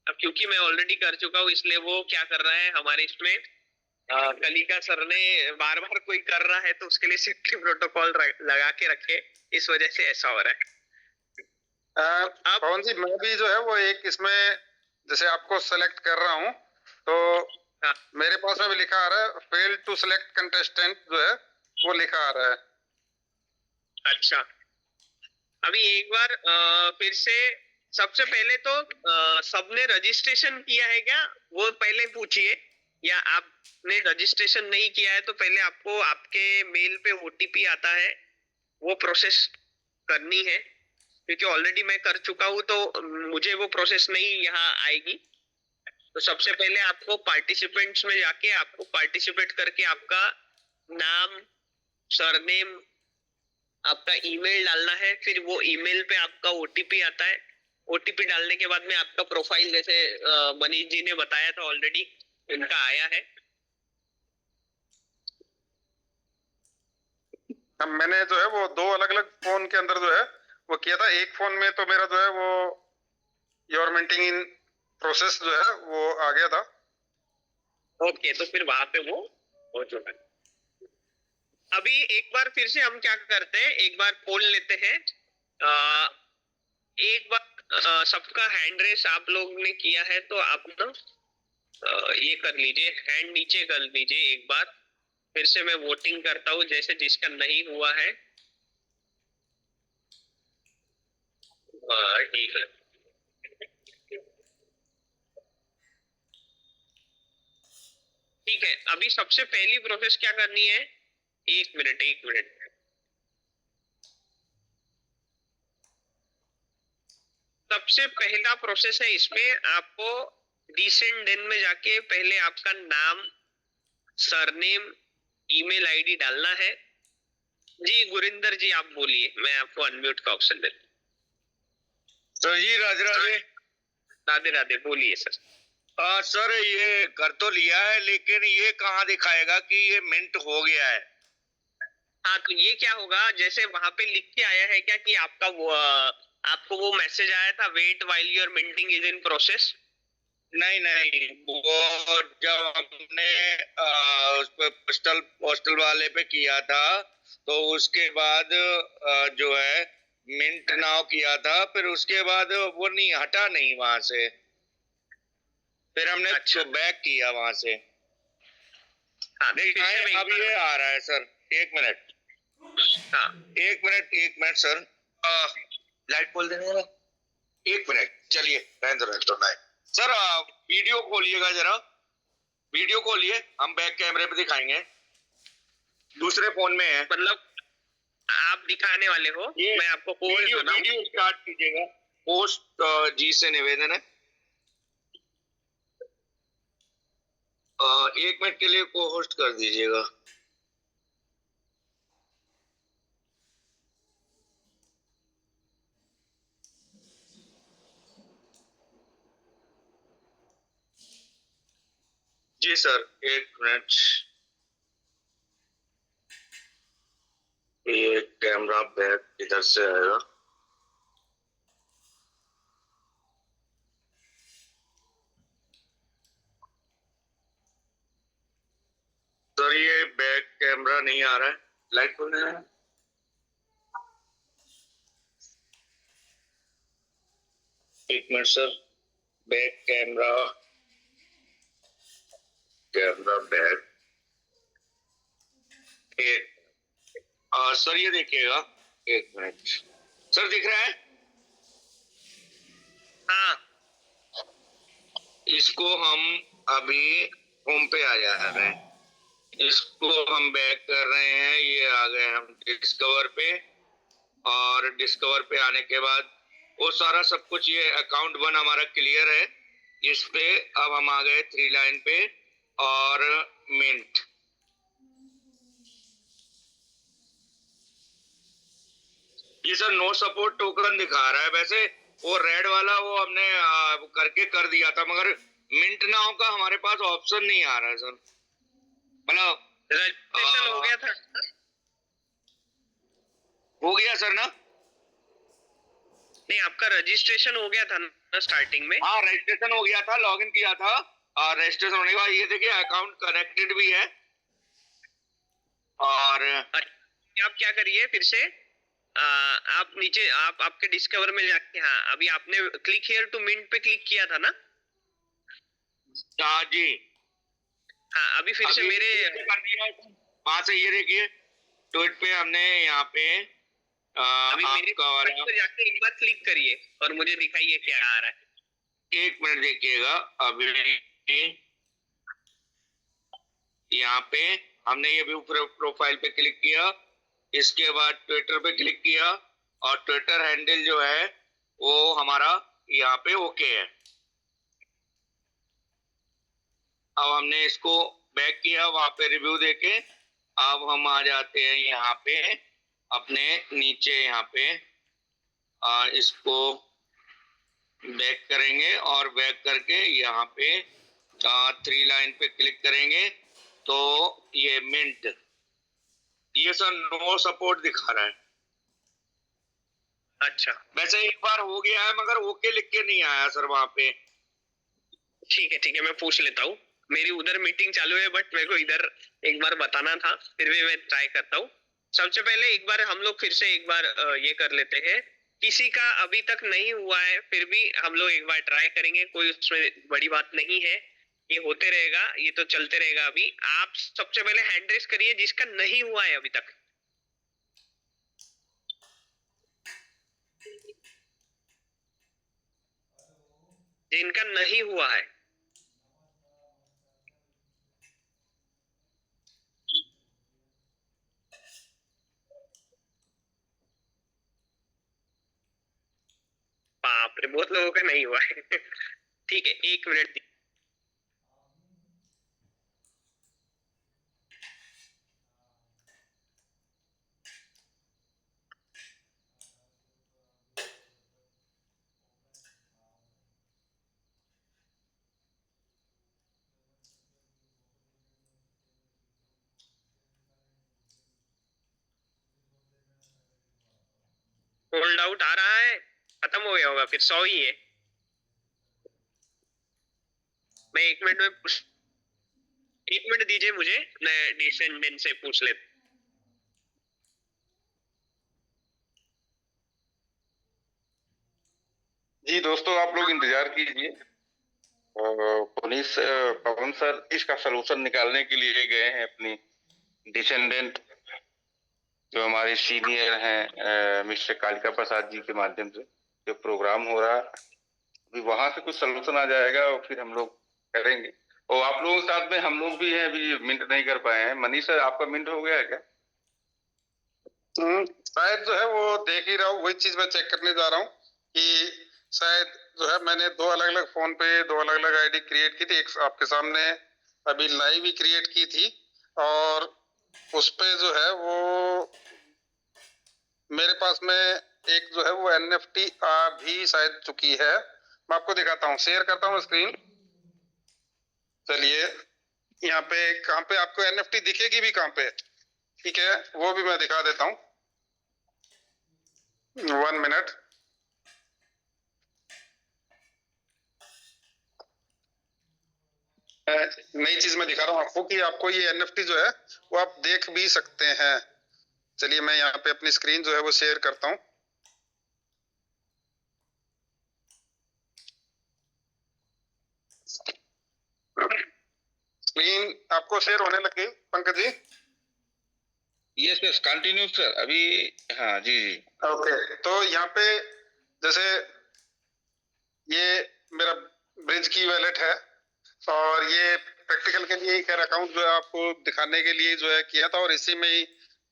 अब क्योंकि मैं ऑलरेडी कर चुका हूँ इसलिए वो क्या कर रहा है हमारे इसमें कलिका सर ने बार बार कोई कर रहा है तो उसके लिए सेफ्टी प्रोटोकॉल लगा के रखे, इस वजह से ऐसा हो रहा है। पवन जी, मैं भी जो है वो एक इसमें जैसे आपको सेलेक्ट कर रहा हूँ, तो हाँ। मेरे पास में भी लिखा आ रहा है फेल टू सिलेक्ट कंटेस्टेंट, जो है वो लिखा आ रहा है। अच्छा, अभी एक बार फिर से सबसे पहले तो सबने रजिस्ट्रेशन किया है क्या वो पहले पूछिए, या आपने रजिस्ट्रेशन नहीं किया है तो पहले आपको आपके मेल पे OTP आता है, वो प्रोसेस करनी है। क्योंकि ऑलरेडी मैं कर चुका हूँ तो मुझे वो प्रोसेस नहीं यहाँ आएगी। तो सबसे पहले आपको पार्टिसिपेंट्स में जाके आपको पार्टिसिपेट करके आपका नाम, सरनेम, आपका ईमेल डालना है। फिर वो ईमेल पे आपका OTP आता है। OTP डालने के बाद में आपका प्रोफाइल, जैसे मनीष जी ने बताया था ऑलरेडी, उनका आया है। मैंने जो है वो 2 अलग अलग फोन के अंदर जो है वो किया था। एक फोन में तो मेरा जो है वो योर मिंटिंग इन प्रोसेस जो है वो आ गया था। ओके, तो फिर वहां पे वो हो चुका है। अभी एक बार फिर से हम क्या करते हैं, एक बार पोल लेते हैं। एक बार सबका हैंड रेस आप लोग ने किया है तो आप ना ये कर लीजिए, हैंड नीचे कर लीजिए एक बार। फिर से मैं वोटिंग करता हूँ, जैसे जिसका नहीं हुआ है। ठीक है, ठीक है। अभी सबसे पहली प्रोसेस क्या करनी है, 1 मिनट 1 मिनट। सबसे पहला प्रोसेस है इसमें, आपको डिसेंट देन में जाके पहले आपका नाम, सरनेम, ईमेल आईडी डालना है। जी गुरिंदर जी आप बोलिए, मैं आपको अनम्यूट का ऑप्शन देता हूँ। सर जी राधे राधे। राधे राधे, बोलिए सर। सर ये कर तो लिया है, लेकिन ये कहाँ दिखाएगा कि ये मिंट हो गया है? हाँ, तो ये क्या होगा, जैसे वहां पे लिख के आया है क्या कि आपका वो आपको वो मैसेज आया था, wait while your minting is in process? नहीं नहीं, वो जब हमने उस पे पोस्टल वाले पे किया था तो उसके बाद जो है मिंट नाउ किया था, फिर उसके बाद वो नहीं हटा नहीं वहां से, फिर हमने अच्छा। बैक किया वहां से। हाँ, फिर से मैं अब ये आ रहा है सर, 1 मिनट। हाँ, 1 मिनट सर, लाइट खोल देने जरा। 1 मिनट, चलिए रहने दो लाइट। सर वीडियो खोलिएगा जरा, वीडियो खोलिए, हम बैक कैमरे पे दिखाएंगे, दूसरे फोन में है। मतलब आप दिखाने वाले हो, मैं आपको वीडियो स्टार्ट कीजिएगा। पोस्ट जी से निवेदन है, 1 मिनट के लिए को होस्ट कर दीजिएगा। जी सर, 1 मिनट। ये कैमरा बैक इधर से आएगा। सर ये बैक कैमरा नहीं आ रहा है, लाइट खोल देना है। 1 minute sir, back camera back. Sir ये देखिएगा, 1 मिनट सर, दिख रहा है? हाँ, इसको हम अभी होम पे आ जा रहे हैं, इसको हम बैक कर रहे हैं, ये आ गए हम डिस्कवर पे, और डिस्कवर पे आने के बाद वो सारा सब कुछ, ये अकाउंट 1 हमारा क्लियर है। इस पे अब हम आ गए 3 लाइन पे और मिंट। ये सर नो सपोर्ट टोकन दिखा रहा है, वैसे वो रेड वाला वो हमने करके कर दिया था, मगर मिंट नाउ का हमारे पास ऑप्शन नहीं आ रहा है सर। मतलब रजिस्ट्रेशन हो गया था? हो गया सर ना? नहीं, आपका रजिस्ट्रेशन हो गया था ना स्टार्टिंग में? हाँ रजिस्ट्रेशन हो गया था, लॉगिन किया था, और रजिस्ट्रेशन होने के बाद ये देखिए अकाउंट कनेक्टेड भी है। और आप क्या करिए फिर से, आप नीचे आप आपके डिस्कवर में जाके, हाँ अभी आपने क्लिक हियर टू मिंट पे क्लिक किया था ना? हाँ जी। हाँ, अभी फिर से मेरे कर दिया वहां से, ये देखिए ट्वीट पे हमने यहाँ पे अभी मेरे आपका वाला, पे जाके एक बार क्लिक करिए और मुझे दिखाइए क्या आ रहा है। 1 मिनट देखिएगा। अभी यहाँ पे हमने ये व्यू प्रोफाइल पे क्लिक किया, इसके बाद ट्विटर पे क्लिक किया, और ट्विटर हैंडल जो है वो हमारा यहाँ पे ओके है। अब हमने इसको बैक किया, वहां पे रिव्यू देके अब हम आ जाते हैं यहाँ पे अपने नीचे, यहाँ पे इसको बैक करेंगे, और बैक करके यहाँ पे 3 लाइन पे क्लिक करेंगे, तो ये मिंट, ये सर नो सपोर्ट दिखा रहा है। अच्छा वैसे एक बार हो गया है मगर ओके लिख के नहीं आया सर वहां पे। ठीक है, मैं पूछ लेता हूँ। मेरी उधर मीटिंग चालू है, बट मेरे को इधर एक बार बताना था, फिर भी मैं ट्राई करता हूँ। सबसे पहले एक बार हम लोग फिर से एक बार ये कर लेते हैं। किसी का अभी तक नहीं हुआ है, फिर भी हम लोग एक बार ट्राई करेंगे, कोई उसमें बड़ी बात नहीं है। ये होते रहेगा, ये तो चलते रहेगा। अभी आप सबसे पहले हैंड रेस करिए जिसका नहीं हुआ है अभी तक। जिनका नहीं हुआ है। बाप रे, बहुत लोगों का नहीं हुआ है। ठीक है, 1 मिनट। होल्ड आउट आ रहा है, खत्म हो गया होगा, फिर 100 ही है। मैं 1 मिनट में पूछ 1 मिनट दीजिए मुझे, मैं डिसेंडेंट से पूछ लेता। जी दोस्तों, आप लोग इंतजार कीजिए। पुनीत पवन सर इसका सलूशन निकालने के लिए गए हैं अपनी डिसेंडेंट, जो हमारे सीनियर हैं मिस्टर कालिका प्रसाद जी के माध्यम से जो प्रोग्राम हो रहा है, अभी वहां से कुछ सलूशन आ जाएगा और फिर हम लोग करेंगे। और आप लोगों के साथ में हम लोग भी हैं, अभी मिंट नहीं कर पाए हैं। मनीष सर, आपका मिंट हो गया है क्या? शायद जो है वो देख ही रहा हूँ, वही चीज मैं चेक करने जा रहा हूँ कि शायद जो है मैंने 2 अलग अलग फोन पे 2 अलग अलग आईडी क्रिएट की थी। एक आपके सामने अभी लाइव ही क्रिएट की थी, और उस पे जो है वो मेरे पास में एक जो है वो NFT आ भी शायद चुकी है। मैं आपको दिखाता हूँ, शेयर करता हूँ स्क्रीन। चलिए, यहाँ पे कहाँ पे आपको NFT दिखेगी भी कहाँ पे, ठीक है, वो भी मैं दिखा देता हूँ। 1 मिनट। नई चीज मैं दिखा रहा हूँ आपको कि आपको ये NFT जो है वो आप देख भी सकते हैं। चलिए, मैं यहाँ पे अपनी स्क्रीन जो है वो शेयर करता हूँ। स्क्रीन आपको शेयर होने लग गई Pankaj ji? Yes yes, continue sir अभी। हाँ जी जी। ओके, तो यहाँ पे जैसे ये मेरा ब्रिज की वैलेट है, और ये प्रैक्टिकल के लिए खैर अकाउंट जो है आपको दिखाने के लिए जो है किया था, और इसी में ही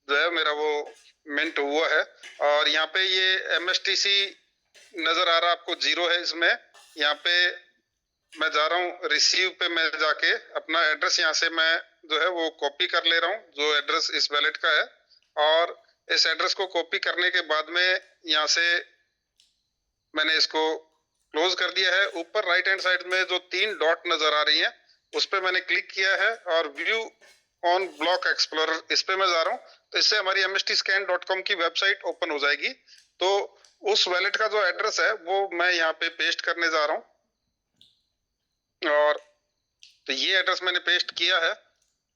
जो है मेरा वो मिंट हुआ है। और यहाँ पे ये MSTC नजर आ रहा आपको 0 है इसमें। यहाँ पे मैं जा रहा हूँ रिसीव पे, मैं जाके अपना एड्रेस यहाँ से मैं जो है वो कॉपी कर ले रहा हूँ, जो एड्रेस इस वैलेट का है। और इस एड्रेस को कॉपी करने के बाद में यहाँ से मैंने इसको क्लोज कर दिया है। ऊपर राइट हैंड साइड में जो 3 डॉट नजर आ रही हैं उस पर मैंने क्लिक किया है, और व्यू ऑन ब्लॉक एक्सप्लोरर इस पे मैं जा रहा हूँ। तो इससे हमारी mstscan.com की वेबसाइट ओपन हो जाएगी। तो उस वैलेट का जो एड्रेस है वो मैं यहाँ पे पेस्ट करने जा रहा हूँ, और तो ये एड्रेस मैंने पेस्ट किया है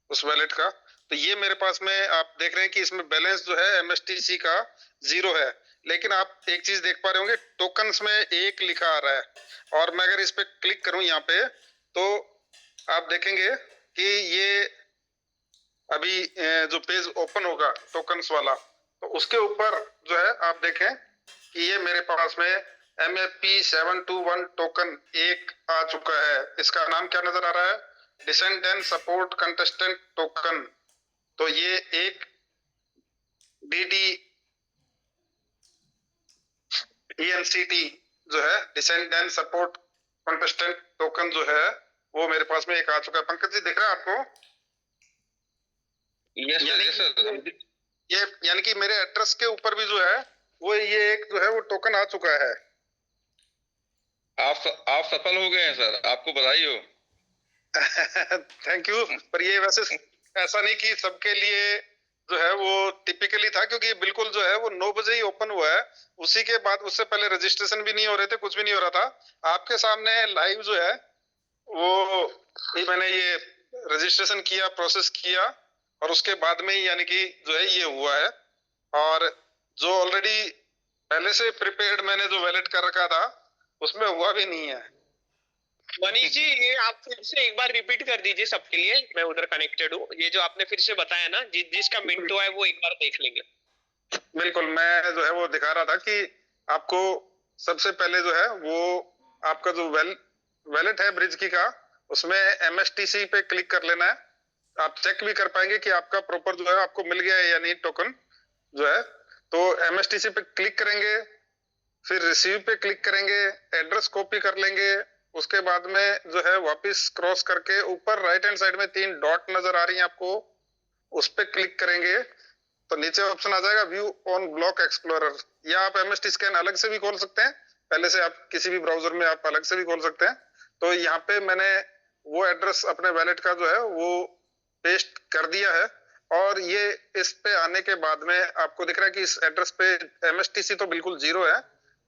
उस वैलेट का। तो ये मेरे पास में आप देख रहे हैं कि इसमें बैलेंस जो है MSTC का 0 है, लेकिन आप एक चीज देख पा रहे होंगे, टोकन्स में 1 लिखा आ रहा है। और मैं अगर इस पे क्लिक करूं यहाँ पे, तो आप देखेंगे कि ये अभी जो पेज ओपन होगा टोकन्स वाला, तो उसके ऊपर जो है आप देखें कि ये मेरे पास में MAP721 टोकन 1 आ चुका है। इसका नाम क्या नजर आ रहा है? Descendant support contestant token. तो ये एक DDENCT जो है डिसेंडेंट सपोर्ट कंटेस्टेंट टोकन जो है वो मेरे पास में एक आ चुका है। पंकज जी, दिख रहा है आपको? Yes sir. ये यानी कि मेरे एड्रेस के ऊपर भी जो है वो ये एक जो है वो टोकन आ चुका है। आप सफल हो गए हैं सर, आपको बधाई हो। Thank you. पर ये वैसे ऐसा नहीं कि सबके लिए जो है वो टिपिकली था, क्योंकि बिल्कुल जो है वो 9 बजे ही ओपन हुआ है। उसी के बाद उससे पहले रजिस्ट्रेशन भी नहीं हो रहे थे, कुछ भी नहीं हो रहा था। आपके सामने लाइव जो है वो मैंने ये रजिस्ट्रेशन किया, प्रोसेस किया, और उसके बाद में ही यानी कि जो है ये हुआ है। और जो ऑलरेडी पहले से प्रिपेयर्ड मैंने जो वैलेट कर रखा था उसमें हुआ भी नहीं है। मनीष जी, ये आप फिर से एक बार रिपीट कर दीजिए सबके लिए, मैं उधर कनेक्टेड हूँ। ये जो आपने फिर से बताया ना, जिसका मिनट हुआ है वो एक बार देख लेंगे। बिल्कुल, मैं जो है वो दिखा रहा था कि आपको सबसे पहले जो है वो आपका जो वैलेट है ब्रिज की का, उसमें MSTC पे क्लिक कर लेना है। आप चेक भी कर पाएंगे कि आपका प्रॉपर जो है आपको मिल गया है या नहीं टोकन जो है। तो MSTC पे क्लिक करेंगे, फिर रिसीव पे क्लिक करेंगे, एड्रेस कॉपी कर लेंगे। उसके बाद में जो है वापस क्रॉस करके ऊपर राइट हैंड साइड में 3 डॉट नजर आ रही हैं आपको, उस पे क्लिक करेंगे तो नीचे ऑप्शन आ जाएगा व्यू ऑन ब्लॉक एक्सप्लोरर। या आप MST स्कैन अलग से भी खोल सकते हैं, पहले से आप किसी भी ब्राउजर में आप अलग से भी खोल सकते हैं। तो यहाँ पे मैंने वो एड्रेस अपने वैलेट का जो है वो पेस्ट कर दिया है। और ये इस पे आने के बाद में आपको दिख रहा है कि इस एड्रेस पे MSTC तो बिल्कुल 0 है,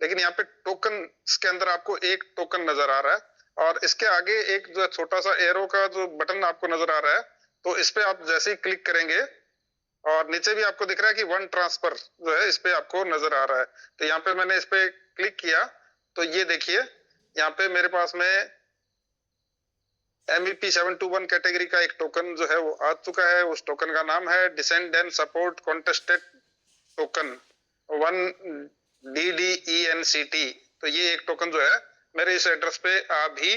लेकिन यहाँ पे टोकन के अंदर आपको एक टोकन नजर आ रहा है। और इसके आगे एक जो छोटा सा एरो का जो बटन आपको नजर आ रहा है, तो इस पे आप जैसे ही क्लिक करेंगे और नीचे भी आपको दिख रहा है कि 1 ट्रांसफर जो है इस पे आपको नजर आ रहा है। तो यहाँ पे मैंने इस पे क्लिक किया तो ये देखिए यहाँ पे मेरे पास में MEP 721 कैटेगरी का एक टोकन जो है वो आ चुका है। उस टोकन का नाम है descend and support contested token 1 DDENCT। तो ये एक टोकन जो है मेरे इस एड्रेस पे आ भी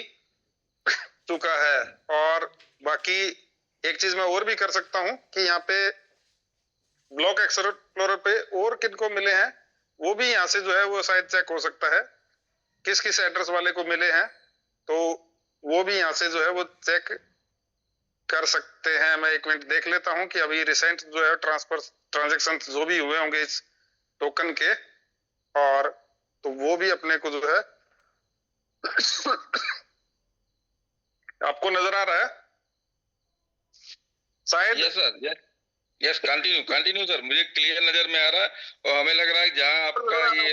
चुका है। और बाकी एक चीज मैं और भी कर सकता हूं कि यहाँ पे ब्लॉक एक्सप्लोरर पे और किनको मिले हैं वो भी यहाँ से जो है वो शायद चेक हो सकता है, किस किस एड्रेस वाले को मिले हैं, तो वो भी यहाँ से जो है वो चेक कर सकते हैं। मैं एक मिनट देख लेता हूं कि अभी रिसेंट जो है ट्रांजेक्शन जो भी हुए होंगे इस टोकन के, और तो वो भी अपने को जो है आपको नजर आ रहा है शायद। Yes sir, yes continue sir, मुझे क्लियर नजर में आ रहा है और हमें लग रहा है जहां आपका ये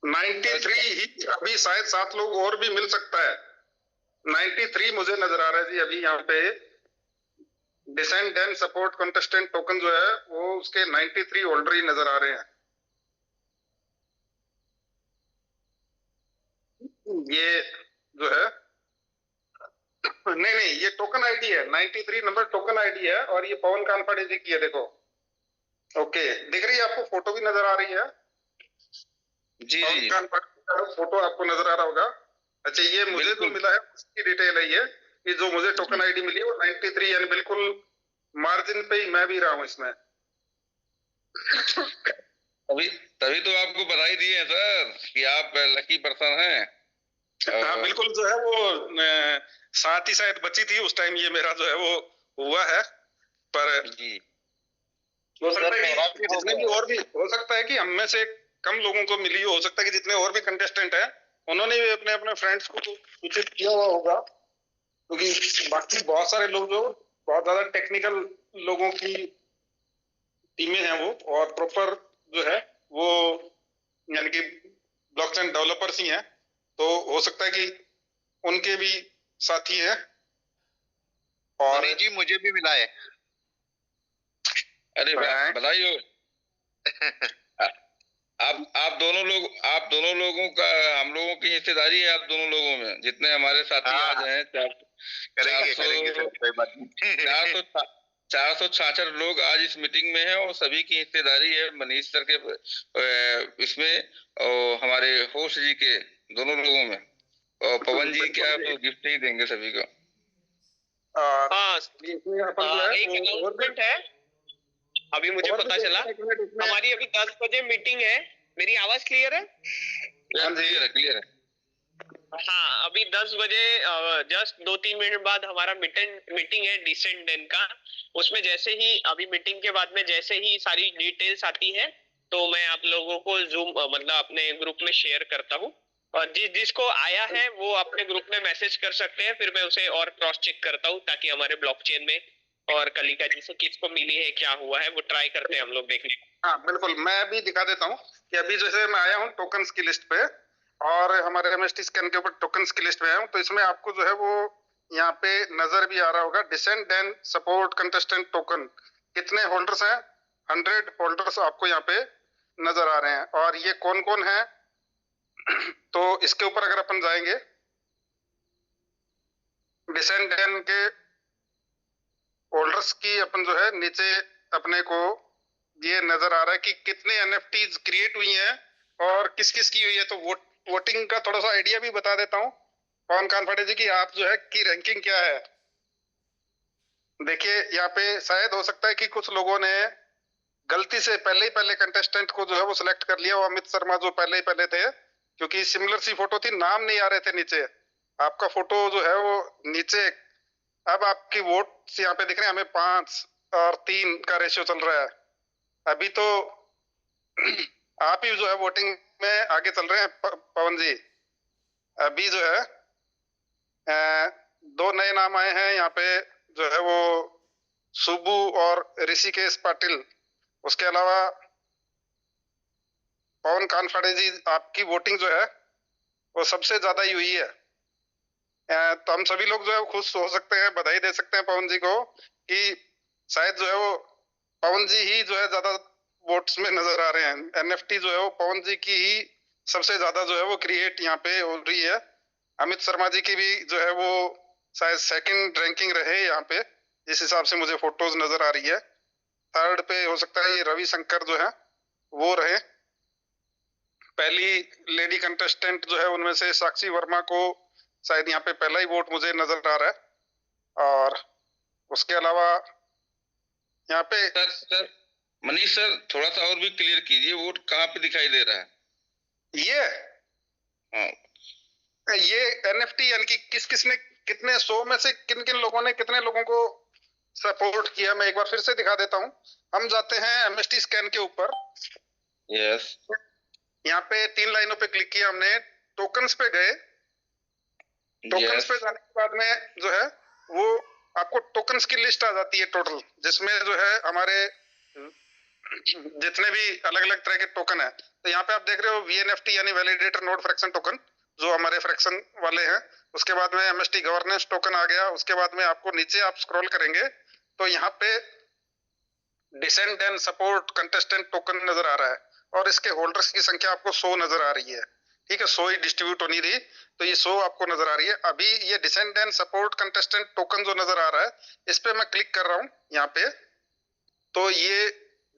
93 ही अभी शायद 7 लोग और भी मिल सकता है। 93 मुझे नजर आ रहा है जी अभी यहाँ पे। Descend and support contestant token जो है वो उसके 93 होल्डर ही नजर आ रहे हैं। ये जो है नहीं ये टोकन आईडी है, 93 नंबर टोकन आईडी है। और ये पवन कानपाड़े जी की है, देखो। ओके, दिख रही है आपको, फोटो भी नजर आ रही है जी पवन जी कानपाड़े का फोटो आपको नजर आ रहा होगा। अच्छा, ये मुझे जो मिला है उसकी डिटेल है ये कि जो मुझे टोकन आईडी मिली है वो 93, यानी बिल्कुल मार्जिन पे ही मैं भी रहा हूँ इसमें। तभी तो आपको बधाई दी है सर कि आप लकी पर्सन हैं। हाँ बिल्कुल, जो है वो साथ ही शायद बची थी उस टाइम, ये मेरा जो है वो हुआ है। पर जी हो सकता है कि जितने भी और भी हो सकता है कि हम में से कम लोगों को मिली हो सकता है कि जितने और भी कंटेस्टेंट हैं उन्होंने भी अपने अपने फ्रेंड्स को सूचित किया हुआ होगा, क्योंकि बाकी बहुत सारे लोग जो बहुत ज्यादा टेक्निकल लोगों की टीमें हैं वो, और प्रॉपर जो है वो यानी कि ब्लॉकचेन डेवलपर्स ही हैं। तो हो सकता है कि उनके भी साथी हैं। और जी मुझे भी मिला है। अरे बधाई हो। आप दोनों लोगों का, हम लोगों की हिस्सेदारी है आप दोनों लोगों में, जितने हमारे साथी आज हैं। 466 लोग आज इस मीटिंग में हैं और सभी की हिस्सेदारी है मनीष सर के इसमें और हमारे होस्ट जी के दोनों लोगों में। और पवन जी क्या तो गिफ्ट ही देंगे सभी को। हाँ, एक अनाउंसमेंट है, अभी मुझे पता चला। हमारी अभी 10 बजे मीटिंग है। मेरी आवाज क्लियर है? क्लियर है। हाँ, अभी 10 बजे जस्ट 2-3 मिनट बाद हमारा मीटिंग है डिसेंड एंड का। उसमें जैसे ही अभी मीटिंग के बाद में जैसे ही सारी डिटेल्स आती है तो मैं आप लोगों को जूम मतलब अपने ग्रुप में शेयर करता हूँ। और जिसको आया है वो अपने ग्रुप में मैसेज कर सकते हैं, फिर मैं उसे और क्रॉस चेक करता हूँ ताकि हमारे ब्लॉकचेन में और कलिका जी से किसको मिली है, क्या हुआ है, वो ट्राई करते हैं हम लोग देखने। हाँ बिल्कुल, मैं अभी दिखा देता हूँ कि अभी जैसे मैं आया हूँ टोकन्स की लिस्ट पे और हमारे MST स्कैन के ऊपर टोकन्स की लिस्ट में आया हूँ, तो इसमें आपको जो है वो यहाँ पे नजर भी आ रहा होगा descend and support contestant token, कितने होल्डर्स हैं, 100 होल्डर्स आपको यहाँ पे नजर आ रहे हैं। और ये कौन कौन है, तो इसके ऊपर अगर अपन जाएंगे डिसेंड एंड के होल्डर्स की, अपन जो है नीचे अपने को ये नजर आ रहा है कि कितने NFTs क्रिएट हुई हैं और किस किस की हुई है। तो वोटिंग का थोड़ा सा आइडिया भी बता देता हूँ पवन कानफड़े जी की, आप जो है की रैंकिंग क्या है। देखिए यहाँ पे शायद हो सकता है कि कुछ लोगों ने गलती से पहले कंटेस्टेंट को जो है वो सिलेक्ट कर लिया, वो अमित शर्मा जो पहले थे, क्योंकि सिमिलर सी फोटो थी, नाम नहीं आ रहे थे नीचे, आपका फोटो जो है वो नीचे। अब आपकी वोट यहाँ पे दिख रहे हैं, हमें 5 और 3 का रेशियो चल रहा है अभी, तो आप ही जो है वोटिंग में आगे चल रहे हैं पवन जी। अभी जो है 2 नए नाम आए हैं यहाँ पे, जो है वो सुबू और ऋषिकेश पाटिल। उसके अलावा पवन कानफड़े जी, आपकी वोटिंग जो है वो सबसे ज्यादा ही हुई है। तो हम सभी लोग जो है खुश हो सकते हैं, बधाई दे सकते हैं पवन जी को कि शायद जो है वो पवन जी ही जो है ज्यादा वोट्स में नजर आ रहे हैं। NFT जो है वो पवन जी की ही सबसे ज्यादा जो है वो क्रिएट यहाँ पे हो रही है। अमित शर्मा जी की भी जो है वो शायद सेकंड रैंकिंग रहे यहाँ पे, जिस हिसाब से मुझे फोटोज नजर आ रही है। थर्ड पे हो सकता है ये रविशंकर जो है वो रहे। पहली लेडी कंटेस्टेंट जो है उनमें से साक्षी वर्मा को शायद यहाँ पे पहला ही वोट मुझे नजर आ रहा है। और उसके अलावा यहाँ पे सर मनीष सर, थोड़ा सा और भी क्लियर कीजिए, वोट कहाँ पे दिखाई दे रहा है? ये हाँ, ये NFT यानी कि किस किसने कितने 100 में से किन किन लोगों ने कितने लोगों को सपोर्ट किया, मैं एक बार फिर से दिखा देता हूँ। हम जाते हैं MST स्कैन के ऊपर, यस, यहाँ पे 3 लाइनों पे क्लिक किया हमने, टोकन्स पे गए। टोकन्स पे जाने के बाद में जो है वो आपको टोकन्स की लिस्ट आ जाती है टोटल, जिसमें जो है हमारे जितने भी अलग अलग तरह के टोकन है। तो यहाँ पे आप देख रहे हो VNFT यानी वैलिडेटर नोड फ्रैक्शन टोकन, जो हमारे फ्रैक्शन वाले हैं। उसके बाद में MST गवर्नेंस टोकन आ गया। उसके बाद में आपको नीचे आप स्क्रॉल करेंगे तो यहाँ पे descend and support contestant token नजर आ रहा है और इसके होल्डर्स की संख्या आपको 100 नजर आ रही है। ठीक है, 100 ही डिस्ट्रीब्यूट होनी थी, तो ये 100 आपको नजर आ रही है। अभी ये descend and support contestant token जो नजर आ रहा है, इस पे मैं क्लिक कर रहा हूँ यहाँ पे, तो ये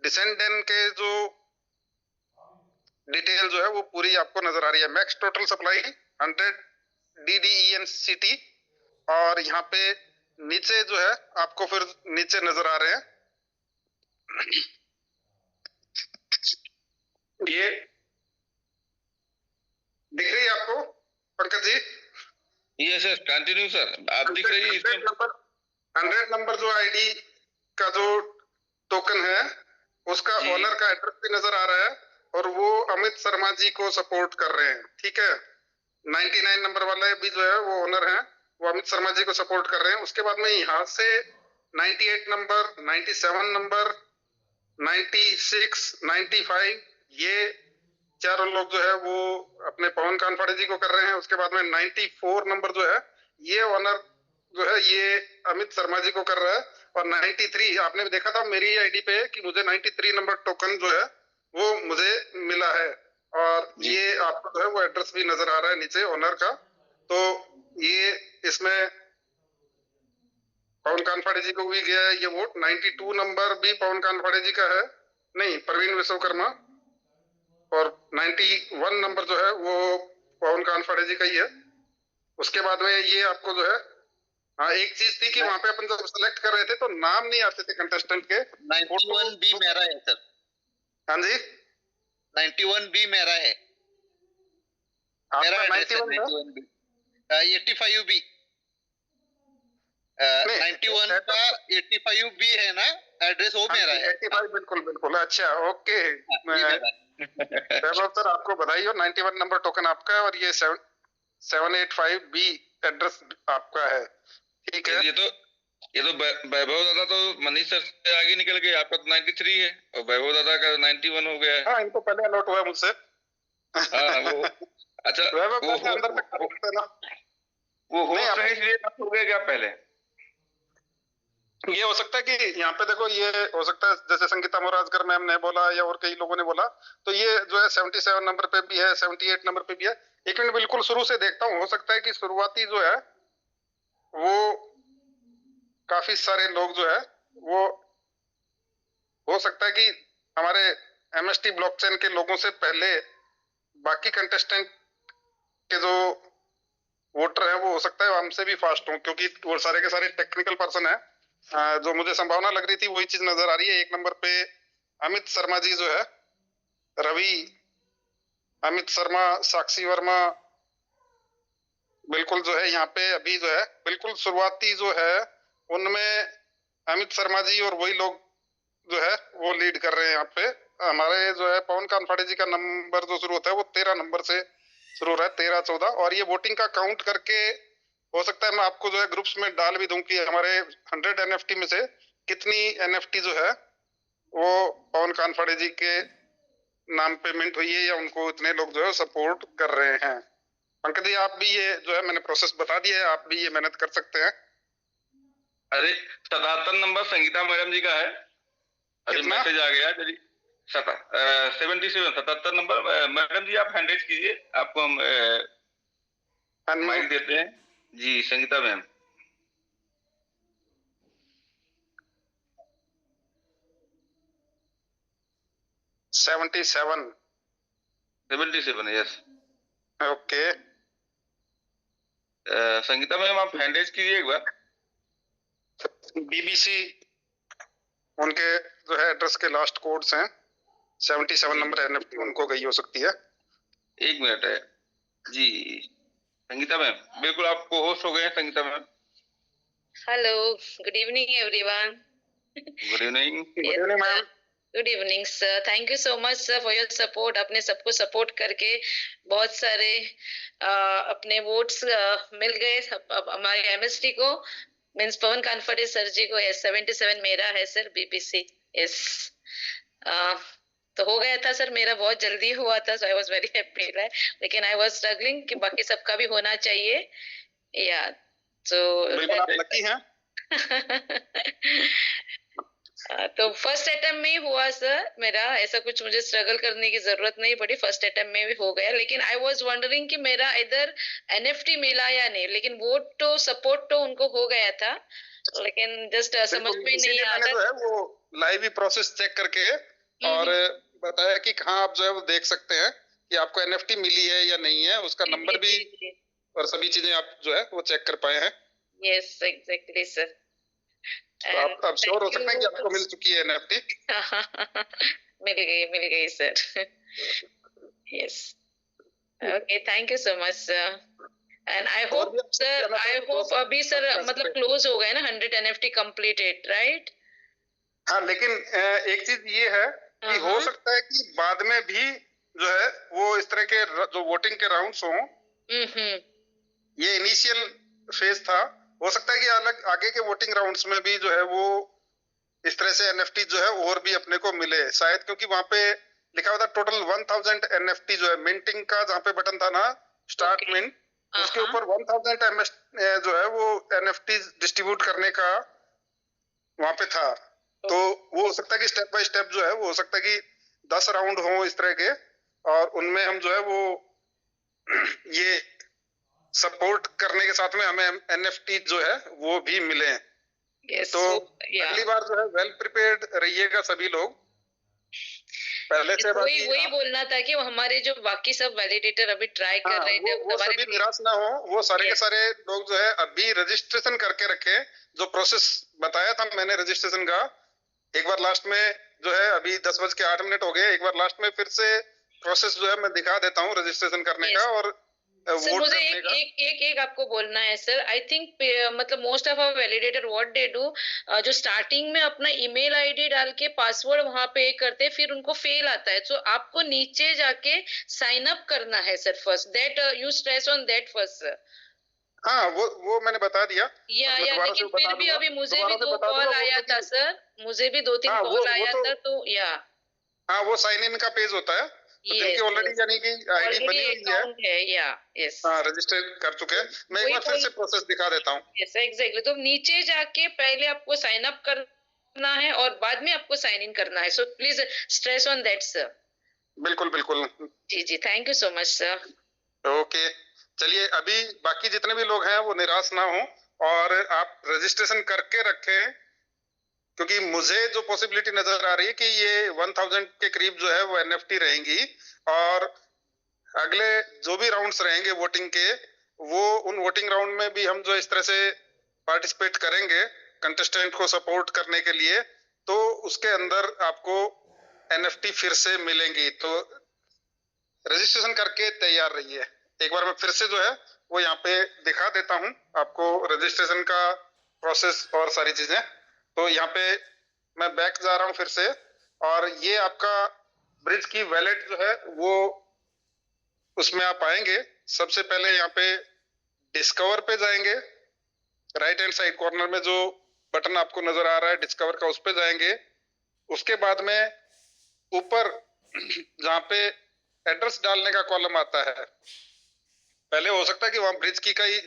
डिसेंडेंट के जो डिटेल जो है वो पूरी आपको नजर आ रही है। मैक्स टोटल सप्लाई 100 DDENCT, और यहाँ पे नीचे जो है आपको फिर नीचे नजर आ रहे हैं ये दिख रही है आपको Pankaj ji? Yes sir, continue sir, आप दिख रही है इसमें 100 नंबर जो ID का जो टोकन है उसका ओनर का एड्रेस भी नजर आ रहा है और वो अमित शर्मा जी को सपोर्ट कर रहे हैं। ठीक है, 99 नंबर वाले भी जो है वो ओनर हैं, वो अमित शर्मा जी को सपोर्ट कर रहे हैं। उसके बाद में यहाँ से 98 नंबर, 97 नंबर, 96, 95, ये चारों लोग जो है वो अपने पवन कानफड़े जी को कर रहे हैं। उसके बाद में 94 नंबर जो है ये ओनर जो है ये अमित शर्मा जी को कर रहा है। और 93 आपने भी देखा था मेरी आईडी पे कि मुझे 93 नंबर टोकन जो है वो मुझे मिला है। और ये आपको जो है वो एड्रेस भी नजर आ रहा है नीचे ओनर का। तो ये इसमें पवन कानफड़े जी को भी गया है ये वोट। 92 नंबर भी पवन कानफड़े जी का है, नहीं प्रवीण विश्वकर्मा। और 91 नंबर जो है वो पवन कानफड़े जी का ही है। उसके बाद में ये आपको जो है, हाँ एक चीज थी कि वहां पे अपन जब सेलेक्ट कर रहे थे तो नाम नहीं आते थे कंटेस्टेंट के। 91 भी मेरा है सर। हाँ जी, 91 भी मेरा है। मेरा आपका एड्रेस है 91 भी, 85 भी, 91 का 85 भी है ना एड्रेस, वो मेरा है। 85 बिल्कुल बिल्कुल, अच्छा ओके। वैभव सर आपको बधाई हो, 91 नंबर टोकन आपका है और ये 785B एड्रेस आपका है। ठीक है, ये तो ये तो वैभव दादा तो मनीष सर से आगे निकल गए, आपका तो 93 है और वैभव दादा का 91 हो गया है। हाँ, इनको पहले अलॉट हुआ है मुझसे। हाँ वो अच्छा, वैभव वो दादा अंदर तक करते हैं ना। वो नहीं, होस्ट है इसलिए आप हो गए क्या पहले? ये हो सकता है कि यहाँ पे देखो, ये हो सकता है जैसे संगीता मोराजकर मैम ने बोला या और कई लोगों ने बोला, तो ये जो है 77 नंबर पे भी है, 78 नंबर पे भी है। एक मिनट बिल्कुल शुरू से देखता हूँ, हो सकता है कि शुरुआती जो है वो काफी सारे लोग जो है वो हो सकता है कि हमारे MST ब्लॉकचेन के लोगों से पहले बाकी कंटेस्टेंट के जो वोटर है वो हो सकता है हमसे भी फास्ट हो, क्योंकि वो सारे के सारे टेक्निकल पर्सन है। जो मुझे संभावना लग रही थी वही चीज नजर आ रही है। 1 नंबर पे अमित शर्मा जी जो है, रवि, अमित शर्मा, साक्षी वर्मा, बिल्कुल जो है यहाँ पे अभी जो है बिल्कुल शुरुआती जो है उनमें अमित शर्मा जी और वही लोग जो है वो लीड कर रहे हैं यहाँ पे। हमारे जो है पवन कानफाड़े जी का नंबर जो शुरू होता है वो 13 नंबर से शुरू हो रहा है, 13, 14। और ये वोटिंग का काउंट करके हो सकता है मैं आपको जो है ग्रुप्स में डाल भी दूं कि हमारे 100 NFT में से कितनी NFT जो है वो पवन कानफाड़े जी के नाम पे मिंट हुई है या उनको इतने लोग जो है सपोर्ट कर रहे हैं। पंकज जी, आप भी ये जो है मैंने प्रोसेस बता दिया है, आप भी ये मेहनत कर सकते हैं। अरे 77 नंबर संगीता मैडम जी का है, अभी कितना? मैसेज आ गया। चलिए 77 नंबर मैडम जी आप हैंड रेज कीजिए, आपको हम माइक देते हैं जी। Sangeeta ma'am 77। Yes. Okay, Sangeeta ma'am आप हैंड रेज कीजिए एक बार। BBC उनके जो है एड्रेस के लास्ट कोड्स हैं, 77 नंबर NFT उनको गई हो सकती है। एक मिनट है जी। संगीता मैम बिल्कुल आप को होस्ट हो गए हैं। Sangeeta ma'am Hello, good evening everyone. Good evening. Good evening ma'am. Good evening sir. Thank you so much sir for your support. अपने सबको सपोर्ट करके बहुत सारे अपने वोट्स मिल गए हमारे MST को, मीन्स पवन कानफड़े सर जी को। 77 मेरा है सर, BBC। यस, तो हो गया था सर, मेरा बहुत जल्दी हुआ था, सो आई वाज वेरी हैप्पी। लेकिन आई वाज स्ट्रगलिंग कि बाकी सबका भी होना चाहिए। या तो बिल्कुल आप लकी हैं। तो फर्स्ट अटेम्प्ट में ही हुआ सर मेरा, ऐसा कुछ मुझे स्ट्रगल करने की जरूरत नहीं पड़ी, फर्स्ट अटेम्प्ट में भी हो गया। लेकिन आई वाज वंडरिंग कि मेरा इधर NFT मिला या नहीं, लेकिन वोट तो सपोर्ट तो उनको हो गया था, लेकिन जस्ट समझ में नहीं आ मैंने जो है वो लाइव ही प्रोसेस चेक करके और बताया कि कहाँ आप जो है वो देख सकते हैं कि आपको NFT मिली है या नहीं है, उसका नंबर भी और सभी चीजें आप जो है वो चेक कर पाए हैं। Yes exactly sir. तो आप श्योर हो सकते हैं कि आपको मिल चुकी है NFT? मिल गई sir. Yes, okay, thank you so much sir. And I hope sir, अभी सर मतलब क्लोज हो गए ना 100 NFT कंप्लीटेड, राइट? हाँ, लेकिन एक चीज ये है कि हो सकता है कि बाद में भी जो है वो इस तरह के जो वोटिंग के राउंड्स हों, ये इनिशियल फेज था, हो सकता है कि अलग आगे के वोटिंग राउंड्स में भी जो है वो इस तरह से NFT जो है और भी अपने को मिले शायद, क्योंकि वहां पे लिखा हुआ था टोटल 1000 NFT जो है मिंटिंग का, जहाँ पे बटन था ना स्टार्ट मिंट, उसके ऊपर 1000 MS जो है वो NFT डिस्ट्रीब्यूट करने का वहां पे था। तो वो हो सकता है कि स्टेप बाय स्टेप जो है वो हो सकता है कि 10 राउंड हो इस तरह के, और उनमें हम जो है वो ये सपोर्ट करने के साथ में हमें NFT जो है वो भी मिले। तो अगली बार जो है वेल प्रिपेयर्ड रहिएगा सभी लोग। पहले से वही बोलना था कि हमारे जो बाकी सब वैलिडेटर अभी ट्राई कर रहे थे, वो सभी निराश ना हो, वो सारे के सारे लोग जो है अभी रजिस्ट्रेशन करके रखे। जो प्रोसेस बताया था मैंने रजिस्ट्रेशन का, एक बार लास्ट में जो है अभी 10:08 हो गए, एक बार लास्ट में फिर से प्रोसेस जो है मैं दिखा देता हूँ रजिस्ट्रेशन करने का और सर मुझे एक आपको बोलना है सर। आई थिंक मतलब most of our validator what they do, जो स्टार्टिंग में अपना ईमेल आईडी डाल के पासवर्ड वहां पे करते हैं, फिर उनको फेल आता है, तो आपको नीचे जाके साइन अप करना है sir first. That you stress on that first sir. हाँ वो मैंने बता दिया। या मैं या दोबारा लेकिन से बता फिर भी दूंगा, अभी मुझे भी दोबारा से 2 बता कॉल दूंगा वो, आया था क्योंकि सर, मुझे भी 2-3 हाँ कॉल वो आया तो था, तो या हाँ वो साइन इन का पेज होता है, तो जिनकी यस ऑलरेडी यस यानी कि आईडी ऑलरेडी बनी हुई है, अकाउंट है, या यस हाँ रजिस्टर कर चुके हैं। मैं एक वही बार फिर बोल, से प्रोसेस दिखा देता हूँ। Yes exactly. तो नीचे जाके पहले आपको साइन अप करना है और बाद में आपको साइन इन करना है, so please stress on that sir. बिल्कुल बिल्कुल। जी जी, thank you so much sir. Okay, चलिए अभी बाकी जितने भी लोग हैं वो निराश ना हो और आप रजिस्ट्रेशन करके रखें, क्योंकि मुझे जो पॉसिबिलिटी नजर आ रही है कि ये 1000 के करीब जो है वो एनएफटी रहेंगी, और अगले जो भी राउंड्स रहेंगे वोटिंग के, वो उन वोटिंग राउंड में भी हम जो इस तरह से पार्टिसिपेट करेंगे कंटेस्टेंट को सपोर्ट करने के लिए, तो उसके अंदर आपको एनएफटी फिर से मिलेंगी। तो रजिस्ट्रेशन करके तैयार रहिए। एक बार मैं फिर से जो है वो यहाँ पे दिखा देता हूँ आपको रजिस्ट्रेशन का प्रोसेस और सारी चीजें। तो यहाँ पे मैं बैक जा रहा हूँ फिर से, और ये आपका ब्रिज की वैलेट जो है वो, उसमें आप आएंगे। सबसे पहले यहाँ पे डिस्कवर पे जाएंगे, राइट हैंड साइड कॉर्नर में जो बटन आपको नजर आ रहा है डिस्कवर का, उस पे जाएंगे। उसके बाद में ऊपर जहाँ पे एड्रेस डालने का कॉलम आता है, पहले हो सकता है कि वहां ब्रिज की कई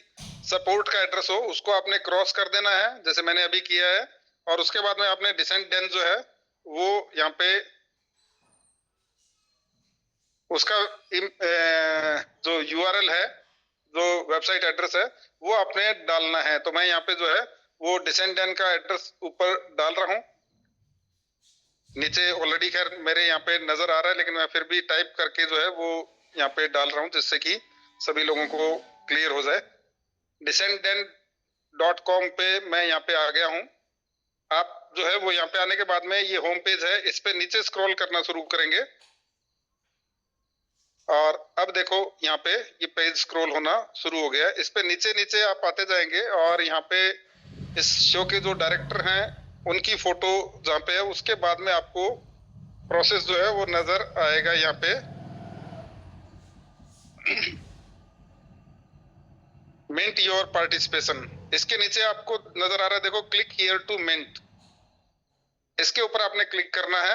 सपोर्ट का एड्रेस हो, उसको आपने क्रॉस कर देना है जैसे मैंने अभी किया है, और उसके बाद में आपने डिसेंट डेन जो है वो यहाँ पे उसका जो यूआरएल है, जो वेबसाइट एड्रेस है, वो आपने डालना है। तो मैं यहाँ पे जो है वो डिसेंट डेन का एड्रेस ऊपर डाल रहा हूँ। नीचे ऑलरेडी खैर मेरे यहाँ पे नजर आ रहा है, लेकिन मैं फिर भी टाइप करके जो है वो यहाँ पे डाल रहा हूँ जिससे कि सभी लोगों को क्लियर हो जाए। descendant.com पे मैं यहाँ पे आ गया हूँ। आप जो है वो यहाँ पे आने के बाद में ये होम पेज है, इस पे नीचे स्क्रॉल करना शुरू करेंगे, और अब देखो यहाँ पे ये पेज स्क्रॉल होना शुरू हो गया है। इस पे नीचे नीचे आप आते जाएंगे, और यहाँ पे इस शो के जो डायरेक्टर हैं उनकी फोटो जहाँ पे है, उसके बाद में आपको प्रोसेस जो है वो नजर आएगा यहाँ पे। मिंट योर पार्टिसिपेशन, इसके नीचे आपको नजर आ रहा है, देखो क्लिक हियर टू मिंट, इसके ऊपर आपने क्लिक करना है,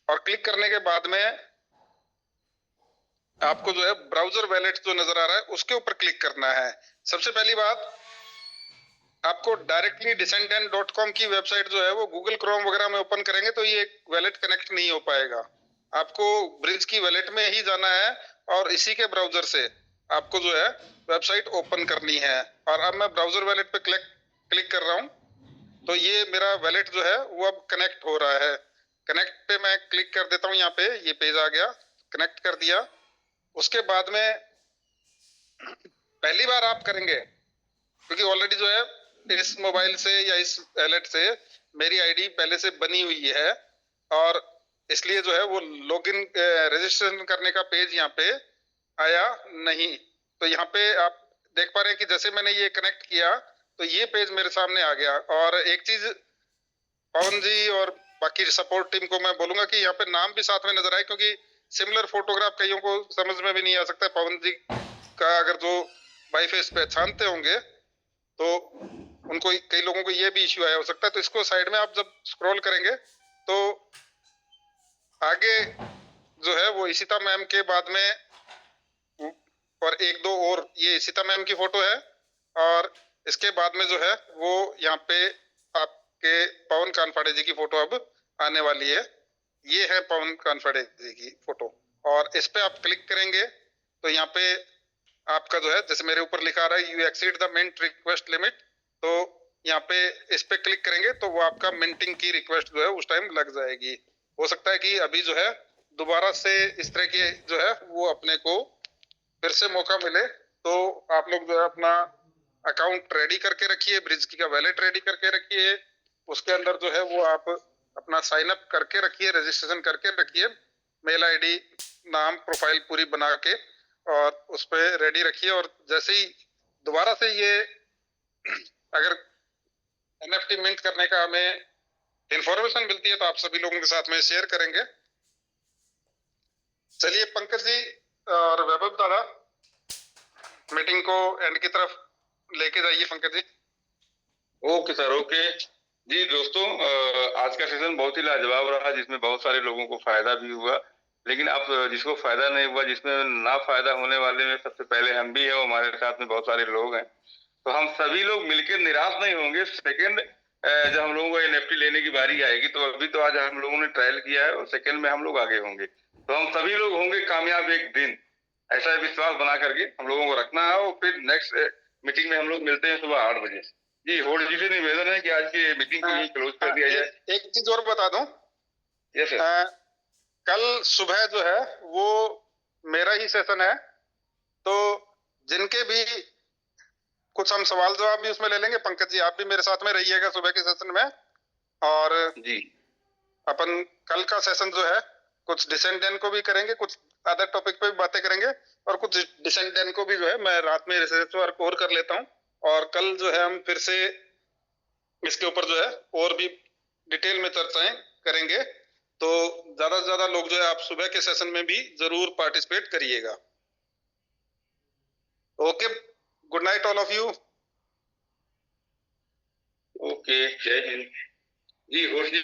और क्लिक करने के बाद में आपको जो है ब्राउजर वैलेट जो नजर आ रहा है उसके ऊपर क्लिक करना है। सबसे पहली बात, आपको डायरेक्टली descendant.com की वेबसाइट जो है वो गूगल क्रोम वगैरह में ओपन करेंगे तो ये वैलेट कनेक्ट नहीं हो पाएगा। आपको ब्रिज की वैलेट में ही जाना है, और इसी के ब्राउजर से आपको जो है वेबसाइट ओपन करनी है। और अब मैं ब्राउजर वैलेट पे क्लिक कर रहा हूँ, तो ये मेरा वैलेट जो है वो अब कनेक्ट हो रहा है। कनेक्ट पे मैं क्लिक कर देता हूँ, यहाँ पे ये पेज आ गया, कनेक्ट कर दिया। उसके बाद में पहली बार आप करेंगे, क्योंकि ऑलरेडी जो है इस मोबाइल से या इस वैलेट से मेरी आईडी पहले से बनी हुई है, और इसलिए जो है वो लॉगिन रजिस्ट्रेशन करने का पेज यहाँ पे आया नहीं। तो यहाँ पे आप देख पा रहे हैं कि जैसे मैंने ये कनेक्ट किया तो ये पेज मेरे सामने आ गया। और एक चीज पवन जी और बाकी सपोर्ट टीम को मैं बोलूंगा कि यहाँ पे नाम भी साथ में नजर आए, क्योंकि सिमिलर फोटोग्राफ कईयों को समझ में भी नहीं आ सकता है। पवन जी का अगर जो बाई फेस पहचानते होंगे तो उनको, कई लोगों को ये भी इश्यू आया हो सकता है। तो इसको साइड में आप जब स्क्रॉल करेंगे तो आगे जो है वो इशिता मैम के बाद में और एक दो और, ये इशिता मैम की फोटो है, और इसके बाद में जो है वो यहाँ पे आपके पवन कानफाड़े जी की फोटो अब आने वाली है। ये है पवन कानफाड़े जी की फोटो, और इस पे आप क्लिक करेंगे तो यहाँ पे आपका जो है, जैसे मेरे ऊपर लिखा रहा है you exceed the mint request limit, तो यहाँ पे इस पे क्लिक करेंगे तो वो आपका मिंटिंग की रिक्वेस्ट जो है उस टाइम लग जाएगी। हो सकता है कि अभी जो है दोबारा से इस तरह की जो है वो अपने को फिर से मौका मिले, तो आप लोग जो है अपना अकाउंट रेडी करके रखिए, ब्रिज की का वैलेट रेडी करके रखिए, उसके अंदर जो है वो आप अपना साइन अप करके रखिए, रजिस्ट्रेशन करके रखिए, मेल आईडी नाम प्रोफाइल पूरी बना के और उस पर रेडी रखिए। और जैसे ही दोबारा से ये अगर एनएफटी मिंट करने का हमें इंफॉर्मेशन मिलती है तो आप सभी लोगों के साथ में शेयर करेंगे। चलिए पंकज जी और वैभव दादा, मीटिंग को एंड की तरफ लेके जाइए Pankaj ji. Okay sir, okay जी। दोस्तों, आज का सेशन बहुत ही लाजवाब रहा, जिसमें बहुत सारे लोगों को फायदा भी हुआ। लेकिन अब जिसको फायदा नहीं हुआ, जिसमें ना फायदा होने वाले में सबसे पहले हम भी हैं, हमारे साथ में बहुत सारे लोग हैं। तो हम सभी लोग मिलकर निराश नहीं होंगे। सेकंड, जब हम लोगों को एनएफटी लेने की बारी आएगी, तो अभी तो आज हम लोगों ने ट्रायल किया है और सेकंड में हम लोग आगे होंगे, तो हम सभी लोग होंगे कामयाब एक दिन। ऐसा विश्वास बना करके हम लोगों को रखना है। और फिर नेक्स्ट मीटिंग में हम लोग मिलते हैं सुबह 8 बजे। जी, होल्ड जी से निवेदन है कि आज की मीटिंग को ही क्लोज कर दिया जाए। एक चीज और बता दूं, यस सर। कल सुबह जो है वो मेरा ही सेशन है, तो जिनके भी कुछ हम सवाल जवाब भी उसमें ले लेंगे। पंकज जी आप भी मेरे साथ में रहिएगा सुबह के सेशन में। और जी, अपन कल का सेशन जो है कुछ डिसेंडेंट को भी करेंगे, कुछ अदर टॉपिक पे भी बातें करेंगे, और कुछ डिसेंडेंट को भी जो है मैं रात में रिसर्च वर्क और कर लेता हूँ। और कल जो है हम फिर से इसके ऊपर जो है और भी डिटेल में चर्चाएं करेंगे। तो ज्यादा से ज्यादा लोग जो है आप सुबह के सेशन में भी जरूर पार्टिसिपेट करिएगा। Okay, good night all of you. Okay, जय हिंद जी। होस्ट जी